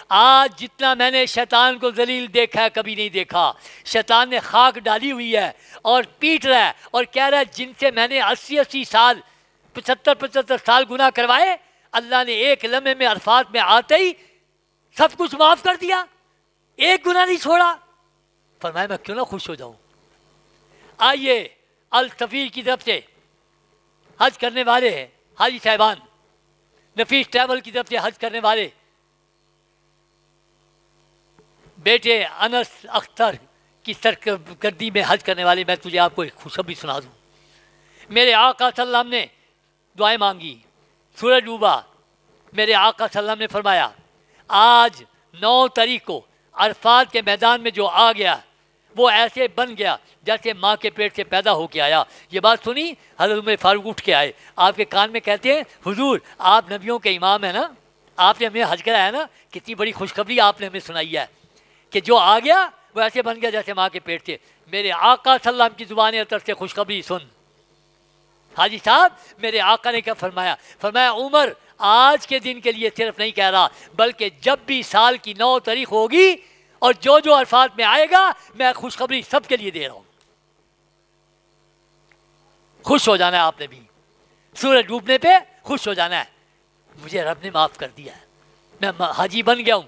آج جتنا میں نے شیطان کو ذلیل دیکھا ہے کبھی نہیں دیکھا۔ شیطان نے خاک ڈالی ہوئی ہے اور پیٹ رہا ہے اور کہہ رہا ہے جن سے میں نے 80 سال 75 سال گناہ کروائے، اللہ نے ایک لمحے میں عرفات میں آتے ہی سب کچھ معاف کر دیا، ایک گناہ نہیں چھوڑا۔ فرمایا میں کیوں نہ خوش ہو جاؤں۔ آئیے السفیر کی طرف سے حج کرنے والے ہیں حاجی صاحبان، نفیس ٹریول کی طرف سے حج کرنے والے بیٹے انس اختر کی سرکردگی میں حج کرنے والے، میں تجھے آپ کو ایک خوشخبری سنا دوں۔ میرے آقا صلی اللہ علیہ وسلم نے دعائیں مانگی، سورج ڈوبا، میرے آقا صلی اللہ علیہ وسلم نے فرمایا آج 9 تاریخ کو عرفات کے میدان میں جو آ گیا وہ ایسے بن گیا جیسے ماں کے پیٹ سے پیدا ہو کے آیا۔ یہ بات سنی، حضرت عمر فاروق اٹھ کے آئے، آپ کے کان میں کہتے ہیں حضور آپ نبیوں کے امام ہیں نا، آپ نے ہمیں حج کرایا نا، کتنی بڑی خوشخبری آپ نے ہمیں سنائی ہے کہ جو آ گیا وہ ایسے بن گیا جیسے ماں کے پیٹ سے۔ میرے آقا صلی اللہ علیہ وسلم کی زبان اطہر سے خوشخبری سن۔ حاجی صاحب میرے آقا نے کیا فرمایا؟ فرمایا عمر آج کے دن کے لیے صرف نہیں کہہ رہا، بلکہ جب بھی سال کی 9 تاریخ ہوگی اور جو جو عرفات میں آئے گا میں خوشخبری سب کے لیے دے رہا ہوں۔ خوش ہو جانا ہے آپ نے بھی، سورج ڈوبنے پہ خوش ہو جانا ہے، مجھے رب نے معاف کر دیا ہے، میں حاجی بن گیا ہوں۔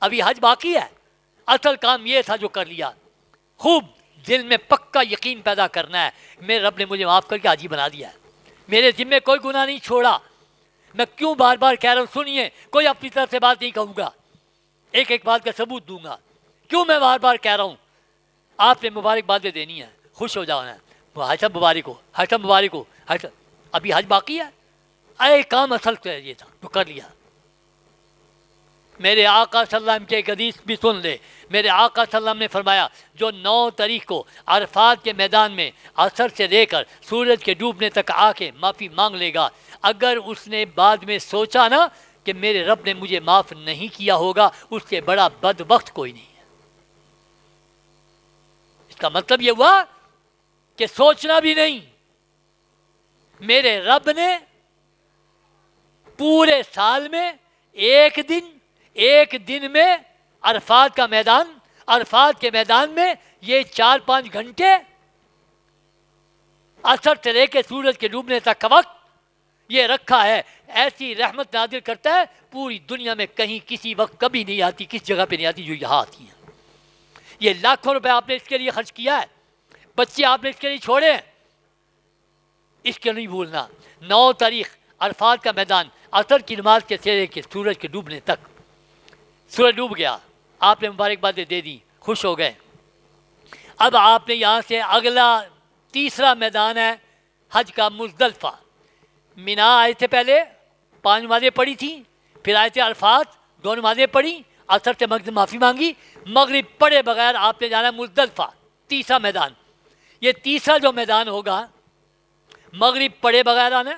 ابھی حج باقی ہے، اصل کام یہ تھا جو کر لیا۔ خوب دل میں پکا یقین پیدا کرنا ہے، میرے رب نے مجھے معاف کر کے حاجی بنا دیا ہے، میرے ذمے کوئی گناہ نہیں چھوڑا۔ میں کیوں بار بار کہہ رہا ہوں، سنیے، کوئی اپنی طرف سے بات نہیں کہوں گا، ایک ایک بات کا ثبوت دوں گا کیوں میں بار بار کہہ رہا ہوں۔ آپ نے مبارک باتیں دینی ہے، خوش ہو جانا ہے، حج صاحب مبارک ہو، حج صاحب مبارک ہو، حج صاحب ابھی حج باقی ہے، اے کام اصل تو یہ تھا تو کر لیا۔ میرے آقا صلی اللہ علیہ وسلم کے ایک حدیث بھی سن لے، میرے آقا صلی اللہ علیہ وسلم نے فرمایا جو 9 تاریخ کو عرفات کے میدان میں عصر سے لے کر سورج کے ڈوبنے تک آ کے معافی مانگ لے گا، اگر اس نے بعد میں سوچا نا کہ میرے رب نے مجھے معاف نہیں کیا ہوگا، اس سے بڑا بدبخت کوئی نہیں ہے۔ اس کا مطلب یہ ہوا کہ سوچنا بھی نہیں، میرے رب نے پورے سال میں ایک دن میں عرفات کے میدان میں یہ 4-5 گھنٹے عصر سے لے کے سورج کے ڈوبنے تک کا وقت یہ رکھا ہے۔ ایسی رحمت نازل کرتا ہے پوری دنیا میں کہیں کسی وقت کبھی نہیں آتی، کس جگہ پہ نہیں آتی جو یہاں آتی ہیں۔ یہ لاکھوں روپے آپ نے اس کے لیے خرچ کیا ہے، بچے آپ نے اس کے لیے چھوڑے ہیں، اس کے نہیں بھولنا۔ 9 تاریخ عرفات کا میدان عصر کی نماز کے سے لے کے سورج کے ڈوبنے تک، سورج ڈوب گیا، آپ نے مبارکبادیں دے دی، خوش ہو گئے۔ اب آپ نے یہاں سے اگلا تیسرا میدان ہے حج کا، مزدلفہ۔ مینا آئے تھے، پہلے 5 نمازیں پڑھی تھیں، پھر آئے تھے عرفات، 2 نمازیں پڑھی، عصر سے معافی مانگی، مغرب پڑھے بغیر آپ نے جانا مزدلفہ، تیسرا میدان۔ یہ تیسرا جو میدان ہوگا مغرب پڑھے بغیر آنا،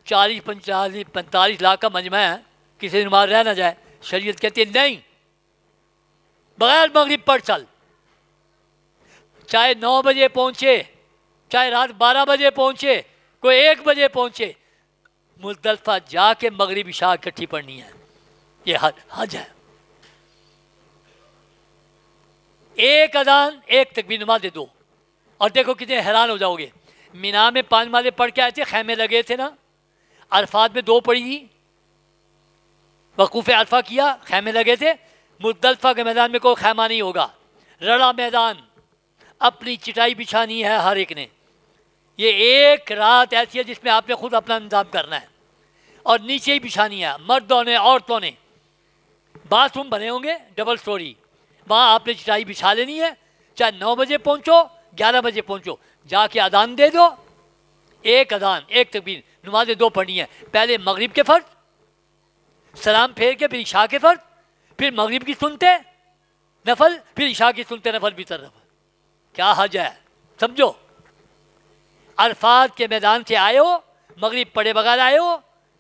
40-45 لاکھ کا مجمع ہے، کسی نماز رہ نہ جائے، شریعت کہتی ہے نہیں، بغیر مغرب پڑھ چل، چاہے 9 بجے پہنچے، چاہے رات 12 بجے پہنچے، کوئی 1 بجے پہنچے، مزدلفہ جا کے مغرب عشاء اکٹھی پڑھنی ہے۔ یہ حج ہے، ایک اذان، ایک تکبیر، نمازیں 2۔ اور دیکھو کتنے حیران ہو جاؤ گے، مینا میں 5 نمازیں پڑھ کے آئے تھے، خیمے لگے تھے نا، عرفات میں 2 پڑھی تھی، وقوف عرفہ کیا، خیمے لگے تھے۔ مزدلفہ کے میدان میں کوئی خیمہ نہیں ہوگا، رڑا میدان، اپنی چٹائی بچھانی ہے ہر ایک نے۔ یہ ایک رات ایسی ہے جس میں آپ نے خود اپنا انتظام کرنا ہے، اور نیچے ہی بچھانی ہے، مردوں نے عورتوں نے۔ باتھ روم بنے ہوں گے ڈبل سٹوری، وہاں آپ نے چٹائی بچھا لینی ہے، چاہے 9 بجے پہنچو، 11 بجے پہنچو، جا کے اذان دے دو، ایک اذان، ایک تکبیر، نمازیں 2 پڑھنی ہیں، پہلے مغرب کے فرض، سلام پھیر کے پھر عشاء کے فرض، پھر مغرب کی سنتے نفل، پھر عشاء کی سنتے نفل بھی طرف۔ کیا حج ہے سمجھو، عرفات کے میدان سے آئے ہو، مغرب پڑھے بغیر آئے ہو،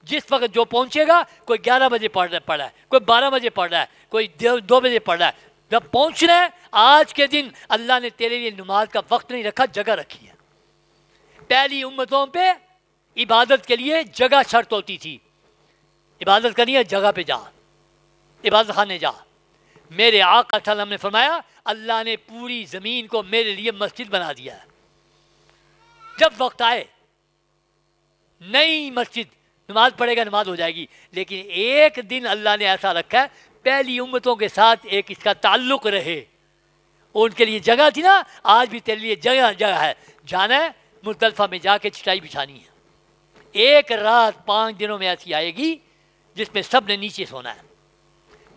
جس وقت جو پہنچے گا، کوئی 11 بجے پڑھ رہا ہے، کوئی 12 بجے پڑھ رہا ہے، کوئی 2 بجے پڑھ رہا ہے، جب پہنچنا ہے آج کے دن اللہ نے تیرے لیے نماز کا وقت نہیں رکھا، جگہ رکھی ہے۔ پہلی امتوں پہ عبادت کے لیے جگہ شرط ہوتی تھی، عبادت کرنی ہے جگہ پہ جا، عبادت خانے جا۔ میرے آقا صلی اللہ علیہ وسلم نے فرمایا اللہ نے پوری زمین کو میرے لیے مسجد بنا دیا ہے، جب وقت آئے نئی مسجد، نماز پڑھے گا نماز ہو جائے گی، لیکن ایک دن اللہ نے ایسا رکھا ہے پہلی امتوں کے ساتھ ایک اس کا تعلق رہے، ان کے لیے جگہ تھی نا، آج بھی تیرے لیے جگہ ہے، جانا ہے مزدلفہ میں جا کے چٹائی بچھانی ہے۔ ایک رات 5 دنوں میں ایسی آئے گی جس میں سب نے نیچے سونا ہے۔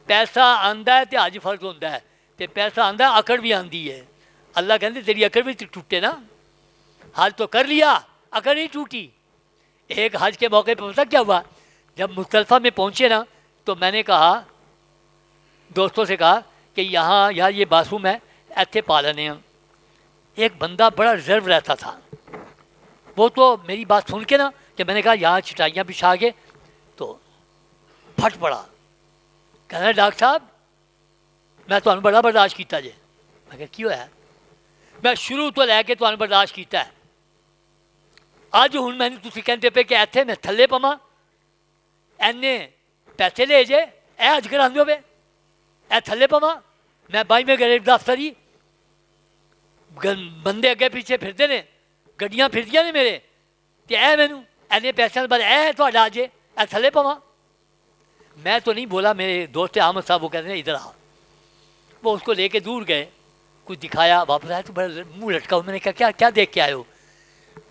پیسہ آندہ ہے تو حج فرض ہوتا ہے، تو پیسہ آندہ ہے اکڑ بھی آندھی ہے، اللہ کہتے تیری اکڑ بھی ٹوٹے نا، حج تو کر لیا، اکڑ نہیں ٹوٹی۔ ایک حج کے موقع پہ پتہ کیا ہوا، جب مزدلفہ میں پہنچے نا تو میں نے کہا، دوستوں سے کہا کہ یہاں یہ باتھ روم ہے، ایتھے پا لینے ہیں. ایک بندہ بڑا ریزرو رہتا تھا, وہ تو میری بات سن کے نا کہ میں نے کہا یہاں چٹائیاں بچھا کے تو پھٹ پڑا. کہنا ڈاکٹر صاحب میں تو بڑا برداشت کیتا جے. میں کہا کیوں ہے؟ میں شروع تو لے کے تو برداشت کیتا ہے, اج ہوں میں تھی کہتے پہ کہ ایتھے میں تھلے پواں اینے پیسے لے جے اے اج کرا پہ اے تھلے پواں. میں بائی میں گریڈ دفتر ہی بندے اگے پیچھے پھرتے ہیں, گڈیاں پھردیاں نے میرے کہ اے مینوں اینے پیسے بعد اے تھوڑا اج اے تھلے پواں. میں تو نہیں بولا, میرے دوست احمد صاحب وہ کہتے ہیں ادھر آ. وہ اس کو لے کے دور گئے, کچھ دکھایا, واپس آیا تو بڑا منہ لٹکا. میں نے کہا کیا کیا دیکھ کے آئے ہو؟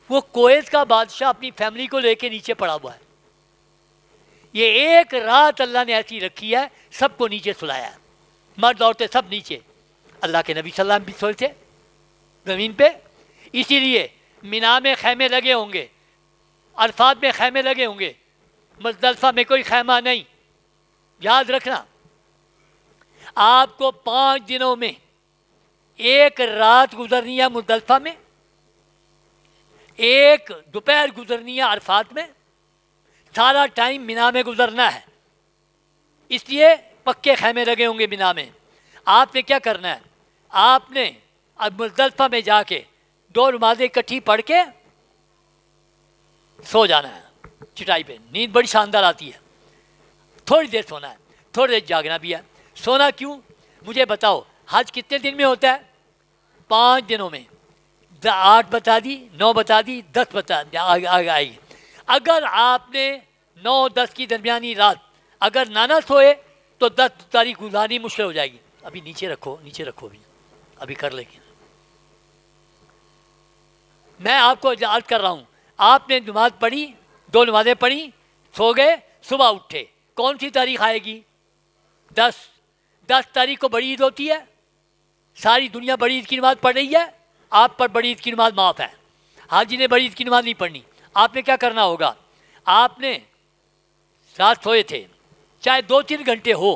وہ کویت کا بادشاہ اپنی فیملی کو لے کے نیچے پڑا ہوا ہے. یہ ایک رات اللہ نے ایسی رکھی ہے, سب کو نیچے سلایا ہے, مرد عورتیں سب نیچے. اللہ کے نبی صلی اللہ علیہ وسلم بھی سوئے تھے زمین پہ. اسی لیے مینا میں خیمے لگے ہوں گے, عرفات میں خیمے لگے ہوں گے, مزدلفہ میں کوئی خیمہ نہیں. یاد رکھنا, آپ کو 5 دنوں میں ایک رات گزرنی ہے مزدلفہ میں, ایک دوپہر گزرنی ہے عرفات میں, سارا ٹائم مینا میں گزرنا ہے. اس لیے پکے خیمے لگے ہوں گے مینا میں. آپ نے کیا کرنا ہے, آپ نے اب مزدلفہ میں جا کے 2 نمازیں اکٹھی پڑھ کے سو جانا ہے چٹائی پہ. نیند بڑی شاندار آتی ہے, تھوڑی دیر سونا ہے, تھوڑی دیر جاگنا بھی ہے. سونا کیوں مجھے بتاؤ؟ حج کتنے دن میں ہوتا ہے؟ 5 دنوں میں. 8 بتا دی, 9 بتا دی, 10 بتا دی, آگے آئی. اگر آپ نے 9-10 کی درمیانی رات اگر نہ سوئے تو 10 تاریخ گزارنی مشکل ہو جائے گی. ابھی نیچے رکھو, نیچے رکھو, ابھی کر لیں گے. میں آپ کو یاد کر رہا ہوں, آپ نے نماز پڑھی, 2 نمازیں پڑھی, سو گئے, صبح اٹھے, کون سی تاریخ آئے گی؟ 10 تاریخ کو بڑی عید ہوتی ہے. ساری دنیا بڑی عید کی نماز پڑھ رہی ہے, آپ پر بڑی عید کی نماز معاف ہے. حاجی نے بڑی عید کی نماز نہیں پڑھنی. آپ نے کیا کرنا ہوگا؟ آپ نے رات سوئے تھے, چاہے 2-3 گھنٹے ہو,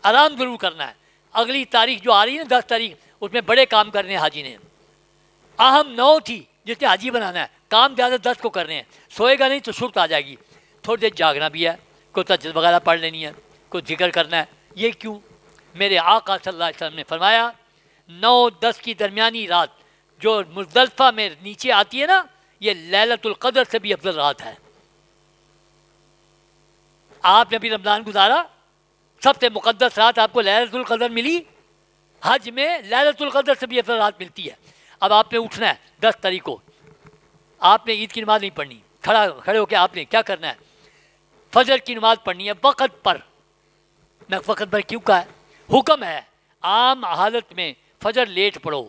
آرام ضرور کرنا ہے. اگلی تاریخ جو آ رہی ہے نا 10 تاریخ, اس میں بڑے کام کرنے ہیں حاجی نے. اہم 9 تھی جس نے حاجی بنانا ہے, کام زیادہ 10 کو کرنے ہیں. سوئے گا نہیں تو شرط آ جائے گی. تھوڑی دیر جاگنا بھی ہے, کوئی تہجد وغیرہ پڑھ لینی ہے, کوئی ذکر کرنا ہے. یہ کیوں؟ میرے آقا صلی اللہ علیہ وسلم نے فرمایا 9-10 کی درمیانی رات جو مزدلفہ میں نیچے آتی ہے نا, یہ لیلۃ القدر سے بھی افضل رات ہے. آپ نے ابھی رمضان گزارا, سب سے مقدس رات آپ کو لیلۃ القدر ملی. حج میں لیلۃ القدر سے بھی افضل رات ملتی ہے. اب آپ نے اٹھنا ہے 10 تاریخ کو, آپ نے عید کی نماز نہیں پڑھنی. کھڑے ہو کے آپ نے کیا کرنا ہے؟ فجر کی نماز پڑھنی ہے وقت پر. میں وقت پر کیوں کہا ہے؟ حکم ہے عام حالت میں فجر لیٹ پڑھو,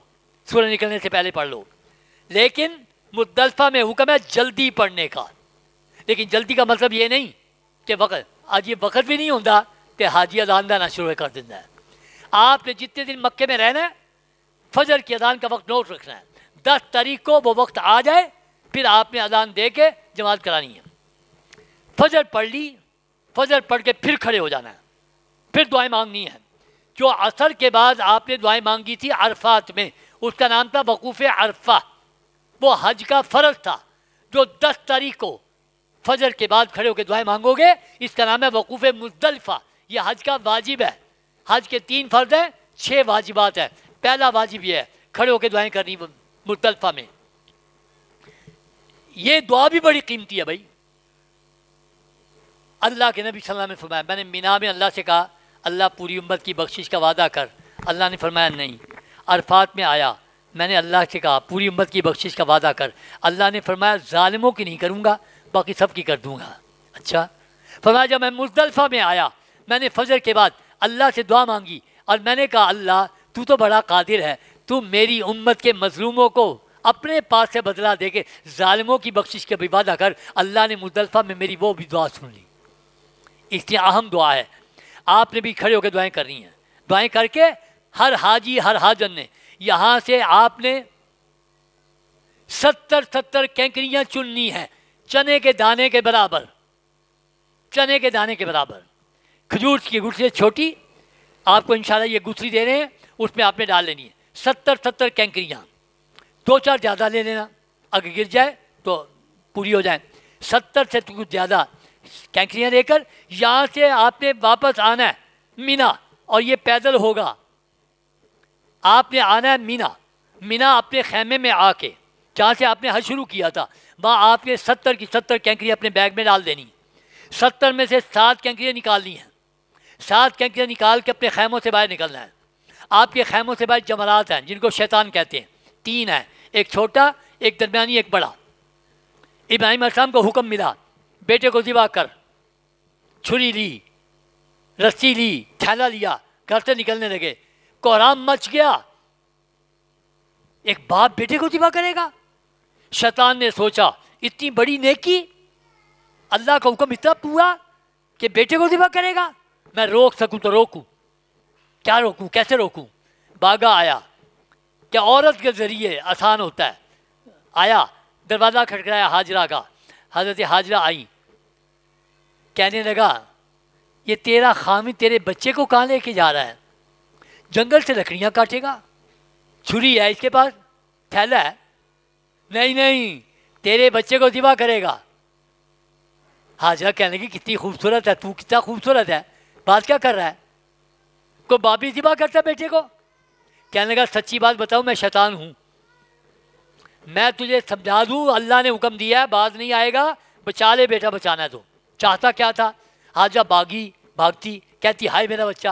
سورج نکلنے سے پہلے پڑھ لو. لیکن مزدلفہ میں حکم ہے جلدی پڑھنے کا. لیکن جلدی کا مطلب یہ نہیں کہ وقت, آج یہ وقت بھی نہیں ہوتا کہ حاجی اذان دینا شروع کر دینا ہے. آپ نے جتنے دن مکے میں رہنا ہے فجر کی اذان کا وقت نوٹ رکھنا ہے. 10 تاریخ کو وہ وقت آ جائے پھر آپ نے اذان دے کے جماعت کرانی ہے. فجر پڑھ لی, فجر پڑھ کے پھر کھڑے ہو جانا ہے, پھر دعائیں مانگنی ہے. جو عصر کے بعد آپ نے دعائیں مانگی تھی عرفات میں, اس کا نام تھا وقوف عرفہ. وہ حج کا فرض تھا. جو 10 تاریخ کو فجر کے بعد کھڑے ہو کے دعائیں مانگو گے, اس کا نام ہے وقوف مزدلفہ. یہ حج کا واجب ہے. حج کے 3 فرض ہیں, 6 واجبات ہیں. پہلا واجب یہ ہے کھڑے ہو کے دعائیں کرنی مزدلفہ میں. یہ دعا بھی بڑی قیمتی ہے بھائی. اللہ کے نبی صلی اللہ علیہ وسلم نے فرمایا, میں نے مینا میں اللہ سے کہا اللہ پوری امت کی بخشش کا وعدہ کر. اللہ نے فرمایا نہیں. عرفات میں آیا, میں نے اللہ سے کہا پوری امت کی بخشش کا وعدہ کر. اللہ نے فرمایا ظالموں کی نہیں کروں گا, باقی سب کی کر دوں گا. اچھا. فرمایا جب میں مزدلفہ میں آیا, میں نے فجر کے بعد اللہ سے دعا مانگی اور میں نے کہا اللہ تو تو بڑا قادر ہے, تو میری امت کے مظلوموں کو اپنے پاس سے بدلہ دے کے ظالموں کی بخشش کا بھی وعدہ کر. اللہ نے مزدلفہ میں میری وہ بھی دعا سن لی. اس لیے اہم دعا ہے. آپ نے بھی کھڑے ہو کے دعائیں کرنی ہیں. دعائیں کر کے ہر حاجی ہر حاجن نے یہاں سے آپ نے 70 کینکریاں چننی ہیں, چنے کے دانے کے برابر, چنے کے دانے کے برابر. کھجور کی گٹھلی چھوٹی, آپ کو انشاءاللہ یہ گٹھلی دے رہے ہیں, اس میں آپ نے ڈال لینی ہے. 70 کینکریاں، 2-4 زیادہ لے لینا، اگر گر جائے تو پوری ہو جائیں۔ 70 سے کچھ زیادہ کینکریاں لے کر یہاں سے آپ نے واپس آنا ہے مینا، اور یہ پیدل ہوگا۔ آپ نے آنا ہے مینا اپنے خیمے میں آ کے، جہاں سے آپ نے حج شروع کیا تھا، وہاں آپ نے 70 کی 70 کینکریاں اپنے بیگ میں ڈال دینی۔ 70 میں سے 7 کینکریاں نکالنی ہیں، 7 کینکریاں نکال کے اپنے خیموں سے باہر نکلنا ہے۔ آپ کے خیموں سے باہر جمرات ہیں جن کو شیطان کہتے ہیں، 3 ہیں، ایک چھوٹا، ایک درمیانی، ایک بڑا۔ ابراہیم علیہ السلام کو حکم ملا بیٹے کو ذبح کر، چھری لی، رسی لی، تھیلا لیا، گھر سے نکلنے لگے، کوہرام مچ گیا۔ ایک باپ بیٹے کو ذبح کرے گا؟ شیطان نے سوچا اتنی بڑی نیکی، اللہ کا حکم اتنا پورا کہ بیٹے کو ذبح کرے گا؟ میں روک سکوں تو روکوں، کیا روکوں، کیسے روکوں؟ بھاگا آیا، کہ عورت کے ذریعے آسان ہوتا ہے۔ آیا، دروازہ کھٹکھٹایا ہاجرہ کا، حضرت ہاجرہ آئی، کہنے لگا یہ تیرا خامد تیرے بچے کو کہاں لے کے جا رہا ہے؟ جنگل سے لکڑیاں کاٹے گا، چھری ہے اس کے پاس، تھیلا ہے، نہیں تیرے بچے کو ذبح کرے گا۔ ہاجرہ کہنے لگی کتنی خوبصورت ہے تو، کتنا خوبصورت ہے، بات کیا کر رہا ہے؟ کوئی باپ بھی ذبح کرتا بیٹے کو؟ کہنے لگا سچی بات بتاؤ، میں شیطان ہوں، میں تجھے سمجھا دوں، اللہ نے حکم دیا ہے، باز نہیں آئے گا، بچا لے بیٹا، بچانا ہے تو۔ چاہتا کیا تھا؟ ہاجرہ بھاگتی کہتی ہائے میرا بچہ۔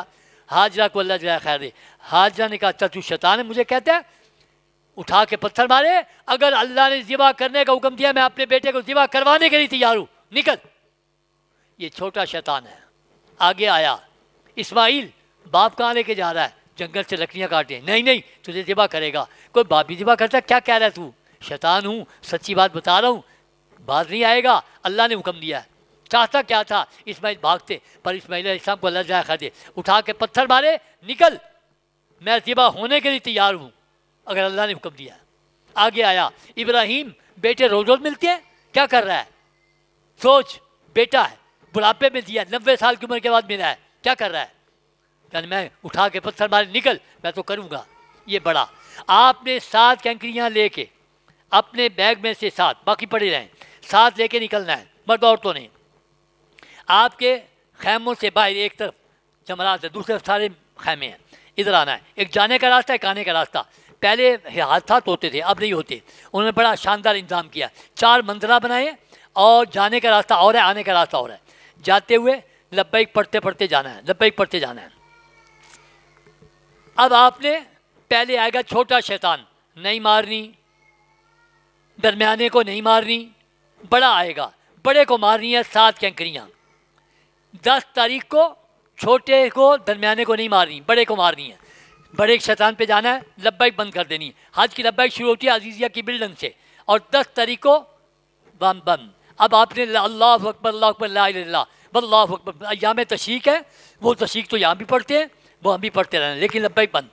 ہاجرہ کو اللہ جزائے خیر دے، ہاجرہ نے کہا اچھا تو شیطان ہے مجھے کہتا ہے؟ اٹھا کے پتھر مارے، اگر اللہ نے ذبح کرنے کا حکم دیا میں اپنے بیٹے کو ذبح کروانے کے لیے تیار ہوں، نکل۔ یہ چھوٹا شیطان ہے۔ آگے آیا، اسماعیل باپ کہاں لے کے جا رہا ہے؟ جنگل سے لکڑیاں کاٹے، نہیں تجھے ذبح کرے گا۔ کوئی باپ بھی ذبح کرتا ہے؟ کیا کہہ رہا ہے تو؟ شیطان ہوں، سچی بات بتا رہا ہوں، باز نہیں آئے گا، اللہ نے حکم دیا ہے۔ چاہتا کیا تھا؟ اسماعیل بھاگتے، پر اسماعیل علیہ السلام کو اللہ جزائے خیر دے، اٹھا کے پتھر مارے، نکل، میں ذبح ہونے کے لیے تیار ہوں اگر اللہ نے حکم دیا ہے۔ آگے آیا، ابراہیم بیٹے روز روز ملتے ہیں، کیا کر رہا ہے؟ سوچ، بیٹا ہے، بڑھاپے میں دیا، 90 سال کی عمر کے بعد ملا ہے، کیا کر رہا ہے؟ یعنی میں اٹھا کے پتھر مارے، نکل، میں تو کروں گا۔ یہ بڑا، آپ نے 7 کینکریاں لے کے اپنے بیگ میں سے 7 باقی پڑے رہیں، 7 لے کے نکلنا ہے، مرد عورتوں نے۔ آپ کے خیموں سے باہر ایک طرف جمرات ہے، دوسرے طرف سارے خیمے ہیں، ادھر آنا ہے۔ ایک جانے کا راستہ، ایک آنے کا راستہ۔ پہلے حادثات ہوتے تھے، اب نہیں ہوتے، انہوں نے بڑا شاندار انتظام کیا، 4 منزلہ بنائے، اور جانے کا راستہ اور ہے، آنے کا راستہ اور ہے۔ جاتے ہوئے لبیک پڑھتے پڑھتے جانا ہے، لبیک پڑھتے جانا ہے۔ اب آپ نے پہلے آئے گا چھوٹا شیطان، نہیں مارنی، درمیانے کو نہیں مارنی، بڑا آئے گا، بڑے کو مارنی ہے 7 کینکریاں۔ 10 تاریخ کو چھوٹے کو، درمیانے کو نہیں مارنی، بڑے کو مارنی ہے۔ بڑے شیطان پہ جانا ہے، لبیک بند کر دینی ہے۔ حج کی لبیک شروع ہوتی ہے عزیزیہ کی بلڈنگ سے، اور 10 تاریخ کو بند۔ اب آپ نے اللہ اکبر، اللہ اکبر، لا الہ الا اللہ، واللہ اکبر، ایام تشریق ہے، وہ تشریق تو یہاں بھی پڑھتے ہیں، وہ ہم بھی پڑھتے رہنا، لیکن لبیک بند۔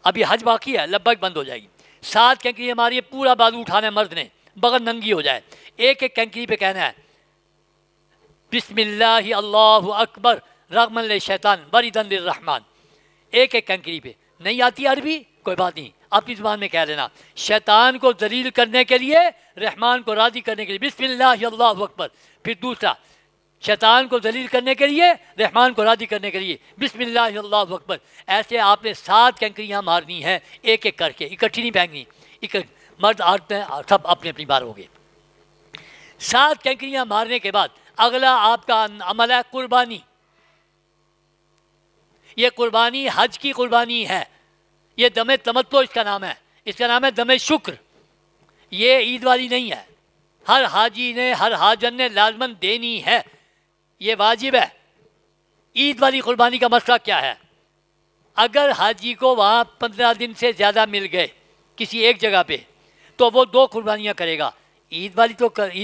ابھی حج باقی ہے، لبیک بند ہو جائے گی۔ 7 کینکری ہماری پورا بازو اٹھانا ہے مرد نے، بغل ننگی ہو جائے، ایک ایک کینکری پہ کہنا ہے بسم اللہ اللہ اکبر رغمن للشیطان وریدن للرحمن، ایک ایک کینکری پہ۔ نہیں آتی عربی کوئی بات نہیں، اپنی زبان میں کہہ لینا، شیطان کو ذلیل کرنے کے لیے، رحمان کو راضی کرنے کے لیے بسم اللہ اللہ اکبر۔ پھر دوسرا، شیطان کو ذلیل کرنے کے لیے، رحمان کو راضی کرنے کے لیے بسم اللہ اللہ اکبر۔ ایسے آپ نے 7 کینکریاں مارنی ہیں، ایک ایک کر کے، اکٹھی نہیں پھینکنی، مرد عورتیں سب اپنی اپنی بار ہو گئے۔ 7 کینکریاں مارنے کے بعد اگلا آپ کا عمل ہے قربانی۔ یہ قربانی حج کی قربانی ہے، یہ دم تمتع اس کا نام ہے، اس کا نام ہے دم شکر۔ یہ عید والی نہیں ہے، ہر حاجی نے، ہر حاجن نے لازماً دینی ہے، یہ واجب ہے۔ عید والی قربانی کا مسئلہ کیا ہے؟ اگر حاجی کو وہاں 15 دن سے زیادہ مل گئے کسی ایک جگہ پہ، تو وہ 2 قربانیاں کرے گا، عید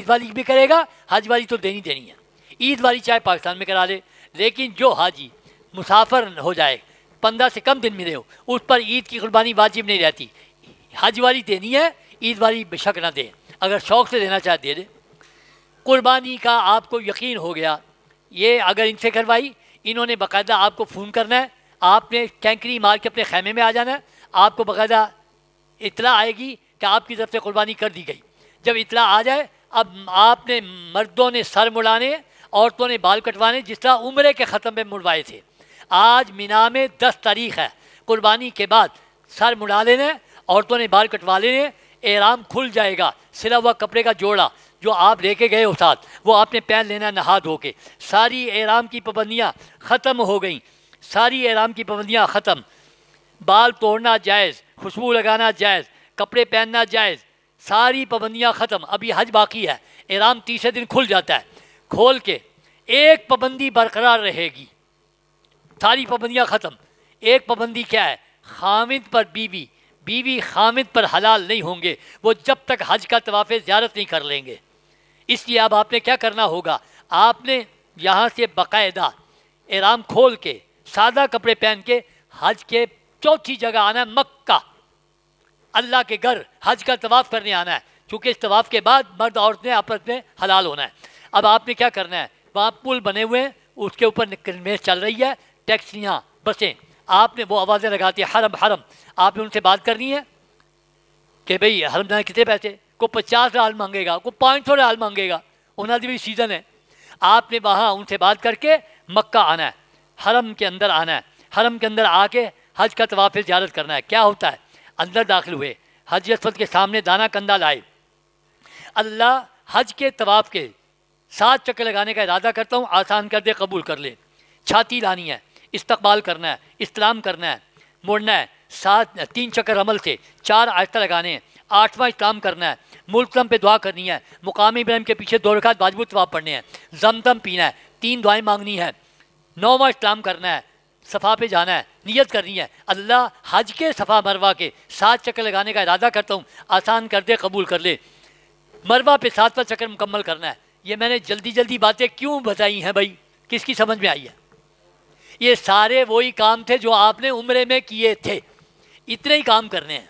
والی بھی کرے گا، حج والی تو دینی ہے۔ عید والی چاہے پاکستان میں کرا لے، لیکن جو حاجی مسافر ہو جائے، 15 سے کم دن ملے ہو، اس پر عید کی قربانی واجب نہیں رہتی، حج والی دینی ہے، عید والی بے شک نہ دے، اگر شوق سے دینا چاہے دے دے۔ قربانی کا آپ کو یقین ہو گیا، یہ اگر ان سے کروائی، انہوں نے باقاعدہ آپ کو فون کرنا ہے، آپ نے کینکری مار کے اپنے خیمے میں آ جانا ہے، آپ کو باقاعدہ اطلاع آئے گی کہ آپ کی طرف سے قربانی کر دی گئی۔ جب اطلاع آ جائے اب آپ نے مردوں نے سر مڑانے، عورتوں نے بال کٹوانے، جس طرح عمرے کے ختم پہ مڑوائے تھے۔ آج مینا میں 10 تاریخ ہے، قربانی کے بعد سر مڑا لینے، عورتوں نے بال کٹوا لینے، احرام کھل جائے گا، سلا ہوا کپڑے کا جوڑا جو آپ لے کے گئے ہو ساتھ وہ آپ نے پہن لینا نہا دھو کے۔ ساری احرام کی پابندیاں ختم ہو گئیں، ساری احرام کی پابندیاں ختم۔ بال توڑنا جائز، خوشبو لگانا جائز، کپڑے پہننا جائز، ساری پابندیاں ختم۔ ابھی حج باقی ہے، احرام تیسرے دن کھل جاتا ہے، کھول کے ایک پابندی برقرار رہے گی، ساری پابندیاں ختم۔ ایک پابندی کیا ہے؟ خامد پر بیوی، بیوی خامد پر حلال نہیں ہوں گے، وہ جب تک حج کا طواف زیارت نہیں کر لیں گے۔ اس لیے اب آپ نے کیا کرنا ہوگا؟ آپ نے یہاں سے باقاعدہ احرام کھول کے سادہ کپڑے پہن کے حج کے چوتھی جگہ آنا ہے، مکہ، اللہ کے گھر حج کا طواف کرنے آنا ہے، چونکہ اس طواف کے بعد مرد عورتیں آپس میں حلال ہونا ہے۔ اب آپ نے کیا کرنا ہے؟ وہاں پل بنے ہوئے ہیں، اس کے اوپر میز چل رہی ہے، ٹیکسیاں، بسیں، آپ نے وہ آوازیں لگاتی ہیں حرم حرم، آپ نے ان سے بات کرنی ہے کہ بھئی حرم جانے کتنے پیسے، کوئی 50 ریال مانگے گا، کوئی 500 ریال مانگے گا، انہوں نے بھی سیزن ہے۔ آپ نے وہاں ان سے بات کر کے مکہ آنا ہے، حرم کے اندر آنا ہے، حرم کے اندر آ کے حج کا طواف زیارت کرنا ہے۔ کیا ہوتا ہے؟ اندر داخل ہوئے، حج اسود کے سامنے دانہ کندہ لائے، اللہ حج کے طواف کے 7 چکر لگانے کا ارادہ کرتا ہوں، آسان کر دے، قبول کر لے۔ چھاتی لانی ہے، استقبال کرنا ہے، استلام کرنا ہے، مڑنا ہے، 3 چکر عمل سے، 4 آہستہ لگانے ہیں، 8واں استلام کرنا ہے، ملتم پہ دعا کرنی ہے، مقام ابراہیم کے پیچھے 2 رکعت واجب الطواف پڑھنے ہیں، زمزم پینا ہے، 3 دعائیں مانگنی ہے، 9واں استلام کرنا ہے، صفا پہ جانا ہے، نیت کرنی ہے، اللہ حج کے صفا مروہ کے 7 چکر لگانے کا ارادہ کرتا ہوں، آسان کر دے، قبول کر لے۔ مروہ پہ 7واں چکر مکمل کرنا ہے۔ یہ میں نے جلدی جلدی باتیں کیوں بتائی ہیں بھائی؟ کس کی سمجھ میں آئی ہے؟ یہ سارے وہی کام تھے جو آپ نے عمرے میں کیے تھے، اتنے ہی کام کرنے ہیں۔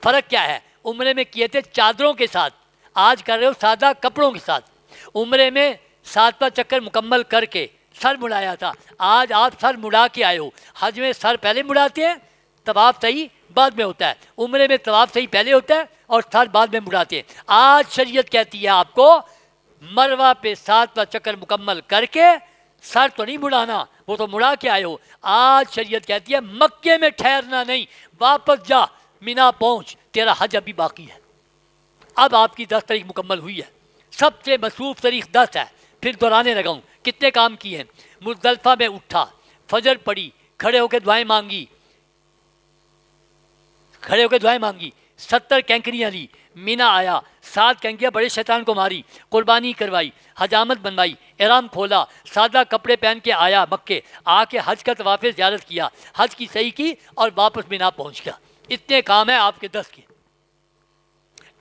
فرق کیا ہے؟ عمرے میں کیے تھے چادروں کے ساتھ، آج کر رہے ہو سادہ کپڑوں کے ساتھ۔ عمرے میں 7واں چکر مکمل کر کے سر مڑایا تھا، آج آپ سر مڑا کے آئے ہو۔ حج میں سر پہلے مڑاتے ہیں، طواف صحیح بعد میں ہوتا ہے، عمرے میں طواف صحیح پہلے ہوتا ہے اور سر بعد میں مڑاتے ہیں۔ آج شریعت کہتی ہے آپ کو مروہ پہ 7واں چکر مکمل کر کے سر تو نہیں مڑانا، وہ تو مڑا کے آئے ہو۔ آج شریعت کہتی ہے مکے میں ٹھہرنا نہیں، واپس جا، مینا پہنچ، تیرا حج ابھی باقی ہے۔ اب آپ کی 10 تاریخ مکمل ہوئی ہے، سب سے مصروف تاریخ 10 ہے۔ پھر دہرانے لگا ہوں کتنے کام کیے ہیں۔ مزدلفہ میں اٹھا، فجر پڑھی، کھڑے ہو کے دعائیں مانگی، کھڑے ہو کے دعائیں مانگی، 70 کینکریاں لی، مینا آیا، 7 کینکریاں بڑے شیطان کو ماری، قربانی کروائی، حجامت بنوائی، احرام کھولا، سادہ کپڑے پہن کے آیا مکے، آ کے حج کا طواف زیارت کیا، حج کی صحیح کی اور واپس مینا پہنچ گیا۔ اتنے کام ہیں آپ کے 10 کے۔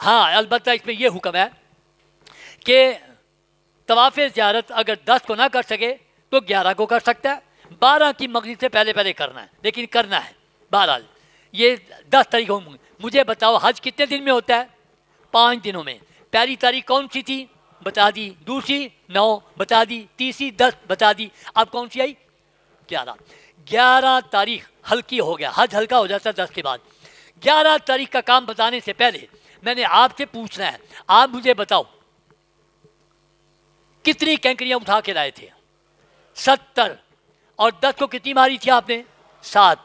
ہاں البتہ اس میں یہ حکم ہے کہ طواف زیارت اگر 10 کو نہ کر سکے تو 11 کو کر سکتا ہے، 12 کی مغرب سے پہلے پہلے کرنا ہے، لیکن کرنا ہے۔ بہرحال یہ 10 تاریخ ہوں گے۔ مجھے بتاؤ حج کتنے دن میں ہوتا ہے؟ 5 دنوں میں۔ پہلی تاریخ کون سی تھی؟ بتا دی۔ دوسری 9 بتا دی، تیسری 10 بتا دی، اب کون سی آئی؟ 11۔ 11 تاریخ ہلکی ہو گیا، حج ہلکا ہو جاتا ہے 10 کے بعد۔ 11 تاریخ کا کام بتانے سے پہلے میں نے آپ سے پوچھنا ہے، آپ مجھے بتاؤ کتنی کینکریاں اٹھا کے لائے تھے؟ 70۔ اور 10 کو کتنی ماری تھی آپ نے؟ 7۔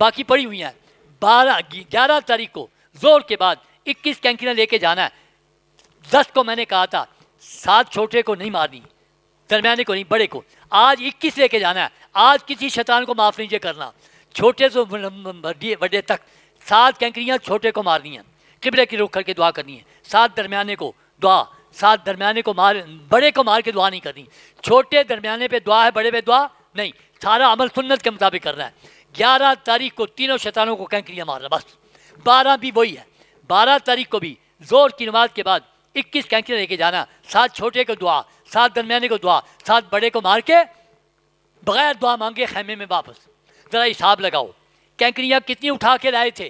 باقی پڑی ہوئی ہیں۔ 11 تاریخ کو زور کے بعد 21 کینکریاں لے کے جانا ہے۔ 10 کو میں نے کہا تھا 7 چھوٹے کو نہیں مارنی، درمیانے کو نہیں، بڑے کو۔ آج 21 لے کے جانا ہے۔ آج کسی شیطان کو معاف نہیں کرنا، چھوٹے سے بڑے تک 7 کینکریاں چھوٹے کو مارنی ہیں، قبلے کی رخ کر کے دعا کرنی ہے۔ 7 درمیانے کو دعا، 7 درمیانے کو مار، بڑے کو مار کے دعا نہیں کرنی۔ چھوٹے درمیانے پہ دعا ہے، بڑے پہ دعا نہیں، سارا عمل سنت کے مطابق کرنا ہے۔ 11 تاریخ کو تینوں شیطانوں کو کینکریاں مارنا بس۔ 12 بھی وہی ہے، 12 تاریخ کو بھی زور کی نماز کے بعد 21 کینکریاں لے کے جانا، 7 چھوٹے کو دعا، 7 درمیانے کو دعا، 7 بڑے کو مار کے بغیر دعا مانگے خیمے میں واپس۔ ذرا حساب لگاؤ کینکریاں کتنی اٹھا کے لائے تھے؟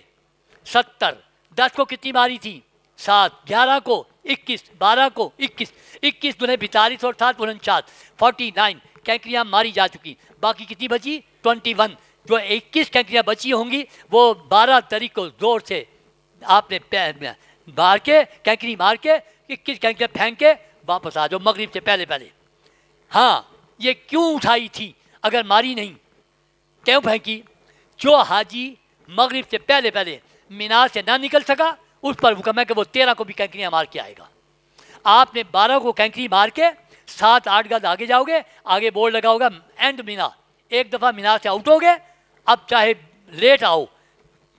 70۔ 10 کو کتنی ماری تھی؟ 7۔ 11 کو 21، 12 کو 21، 21 دنے 42 اور 7 49، 49 کینکریاں ماری جا چکی۔ باقی کتنی بچی؟ 21۔ جو 21 کنکریاں بچی ہوں گی وہ 12 طریق کو زور سے آپ نے مار کے کنکری مار کے 21 کنکریاں پھینک کے واپس آ جاؤ مغرب سے پہلے پہلے۔ ہاں یہ کیوں اٹھائی تھی اگر ماری نہیں؟ کیوں پھینکی؟ جو حاجی مغرب سے پہلے پہلے مینا سے نہ نکل سکا اس پر حکم ہے کہ وہ 13 کو بھی کنکریاں مار کے آئے گا۔ آپ نے 12 کو کنکری مار کے 7-8 گز آگے جاؤ گے، آگے بورڈ لگا ہوگا اینڈ مینا، ایک دفعہ مینا سے آؤٹ ہو گے، اب چاہے لیٹ آؤ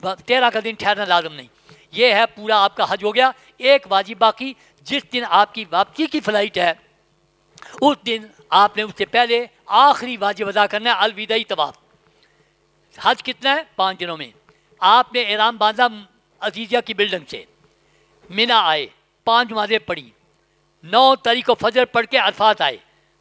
13 کا دن ٹھہرنا لازم نہیں۔ یہ ہے پورا آپ کا حج ہو گیا۔ ایک واجب باقی، جس دن آپ کی واپسی کی فلائٹ ہے اس دن آپ نے اس سے پہلے آخری واجب ادا کرنا ہے الوداعی طواف۔ حج کتنا ہے؟ 5 دنوں میں۔ آپ نے احرام باندھا عزیزیہ کی بلڈنگ سے، مینا آئے، 5 نمازیں پڑھی، 9 تاریخ کو فجر پڑھ کے عرفات آئے،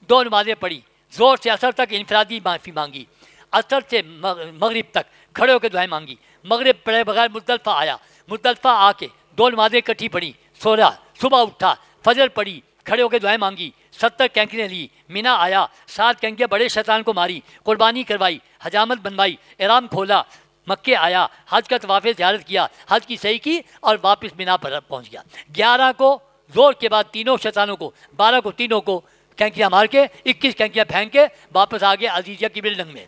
2 نمازیں پڑھی، زور سے عصر تک انفرادی معافی مانگی، عصر سے مغرب تک کھڑے ہو کے دعائیں مانگی، مغرب پڑھے بغیر مزدلفہ آیا، مزدلفہ آ کے 2 نمازیں اکٹھی پڑھی، سویا، صبح اٹھا، فجر پڑھی، کھڑے ہو کے دعائیں مانگی، 70 کنکریاں لی، مینا آیا، 7 کنکریاں بڑے شیطان کو ماری، قربانی کروائی، حجامت بنوائی، احرام کھولا، مکے آیا، حج کا طواف زیارت کیا، حج کی صحیح کی اور واپس مینا پر پہنچ گیا۔ 11 کو زور کے بعد تینوں شیطانوں کو، 12 کو تینوں کو کنکریاں مار کے 21 کنکریاں پھینک کے واپس آ گئے عزیزیہ کی بلڈنگ میں۔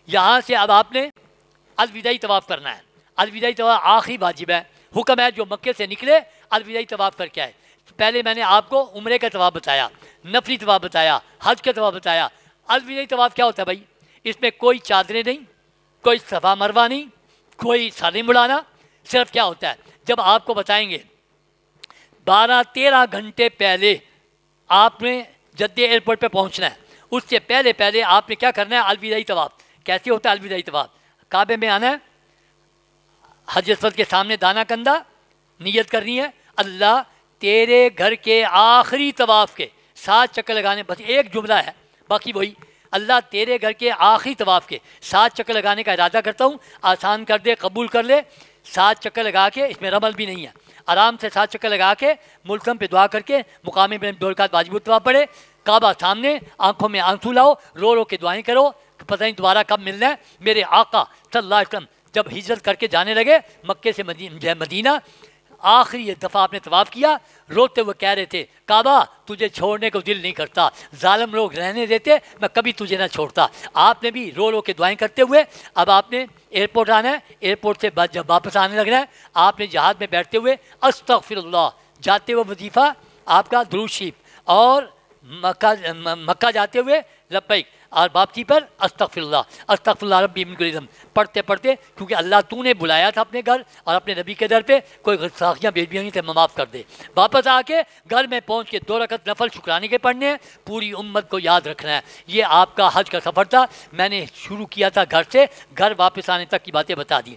یہاں سے اب آپ نے الوداعی طواف کرنا ہے۔ الوداعی طواف آخری واجب ہے، حکم ہے جو مکے سے نکلے الوداعی طواف کر کے آئے۔ پہلے میں نے آپ کو عمرے کا طواف بتایا، نفلی طواف بتایا، حج کا طواف بتایا۔ الوداعی طواف کیا ہوتا ہے بھائی؟ اس میں کوئی چادریں نہیں، کوئی صفا مروا نہیں، کوئی سر نہیں مڑانا، صرف کیا ہوتا ہے جب آپ کو بتائیں گے 12-13 گھنٹے پہلے آپ نے جدہ ایئرپورٹ پہ پہنچنا ہے، اس سے پہلے پہلے آپ نے کیا کرنا ہے؟ الوداعی طواف۔ کیسے ہوتا ہے الوداعی طواف؟ کعبے میں آنا ہے، حجر اسود کے سامنے دانہ کندہ، نیت کرنی ہے اللہ تیرے گھر کے آخری طواف کے 7 چکر لگانے، بس ایک جملہ ہے باقی وہی، اللہ تیرے گھر کے آخری طواف کے 7 چکر لگانے کا ارادہ کرتا ہوں، آسان کر دے، قبول کر لے۔ 7 چکر لگا کے، اس میں رمل بھی نہیں ہے، آرام سے 7 چکر لگا کے ملزم پہ دعا کر کے مقام ابراہیم 2 رکعت واجب الطواف پڑھے، کعبہ سامنے، آنکھوں میں آنسو لاؤ، رو رو کے دعائیں کرو، پتہ نہیں دوبارہ کب ملنا ہے۔ میرے آقا صلی اللہ علیہ وسلم جب ہجرت کر کے جانے لگے مکے سے مدینہ، آخری دفعہ آپ نے طواف کیا، روتے ہوئے کہہ رہے تھے کعبہ تجھے چھوڑنے کو دل نہیں کرتا، ظالم لوگ رہنے دیتے، میں کبھی تجھے نہ چھوڑتا۔ آپ نے بھی رو رو کے دعائیں کرتے ہوئے اب آپ نے ایئرپورٹ آنا ہے، ایئرپورٹ سے جب واپس آنے لگنا ہے آپ نے جہاز میں بیٹھتے ہوئے استغفر اللہ، جاتے ہوئے وظیفہ آپ کا درود شریف، اور مکہ جاتے ہوئے لبیک، اور واپسی پر استغفر اللہ ربی من کل ذنب پڑھتے پڑھتے، کیونکہ اللہ تو نے بلایا تھا اپنے گھر اور اپنے نبی کے در پہ، کوئی گستاخیاں بے ادبیاں تھے معاف کر دے۔ واپس آ کے گھر میں پہنچ کے 2 رکعت نفل شکرانے کے پڑھنے ہیں، پوری امت کو یاد رکھنا ہے۔ یہ آپ کا حج کا سفر تھا، میں نے شروع کیا تھا گھر سے، گھر واپس آنے تک کی باتیں بتا دی۔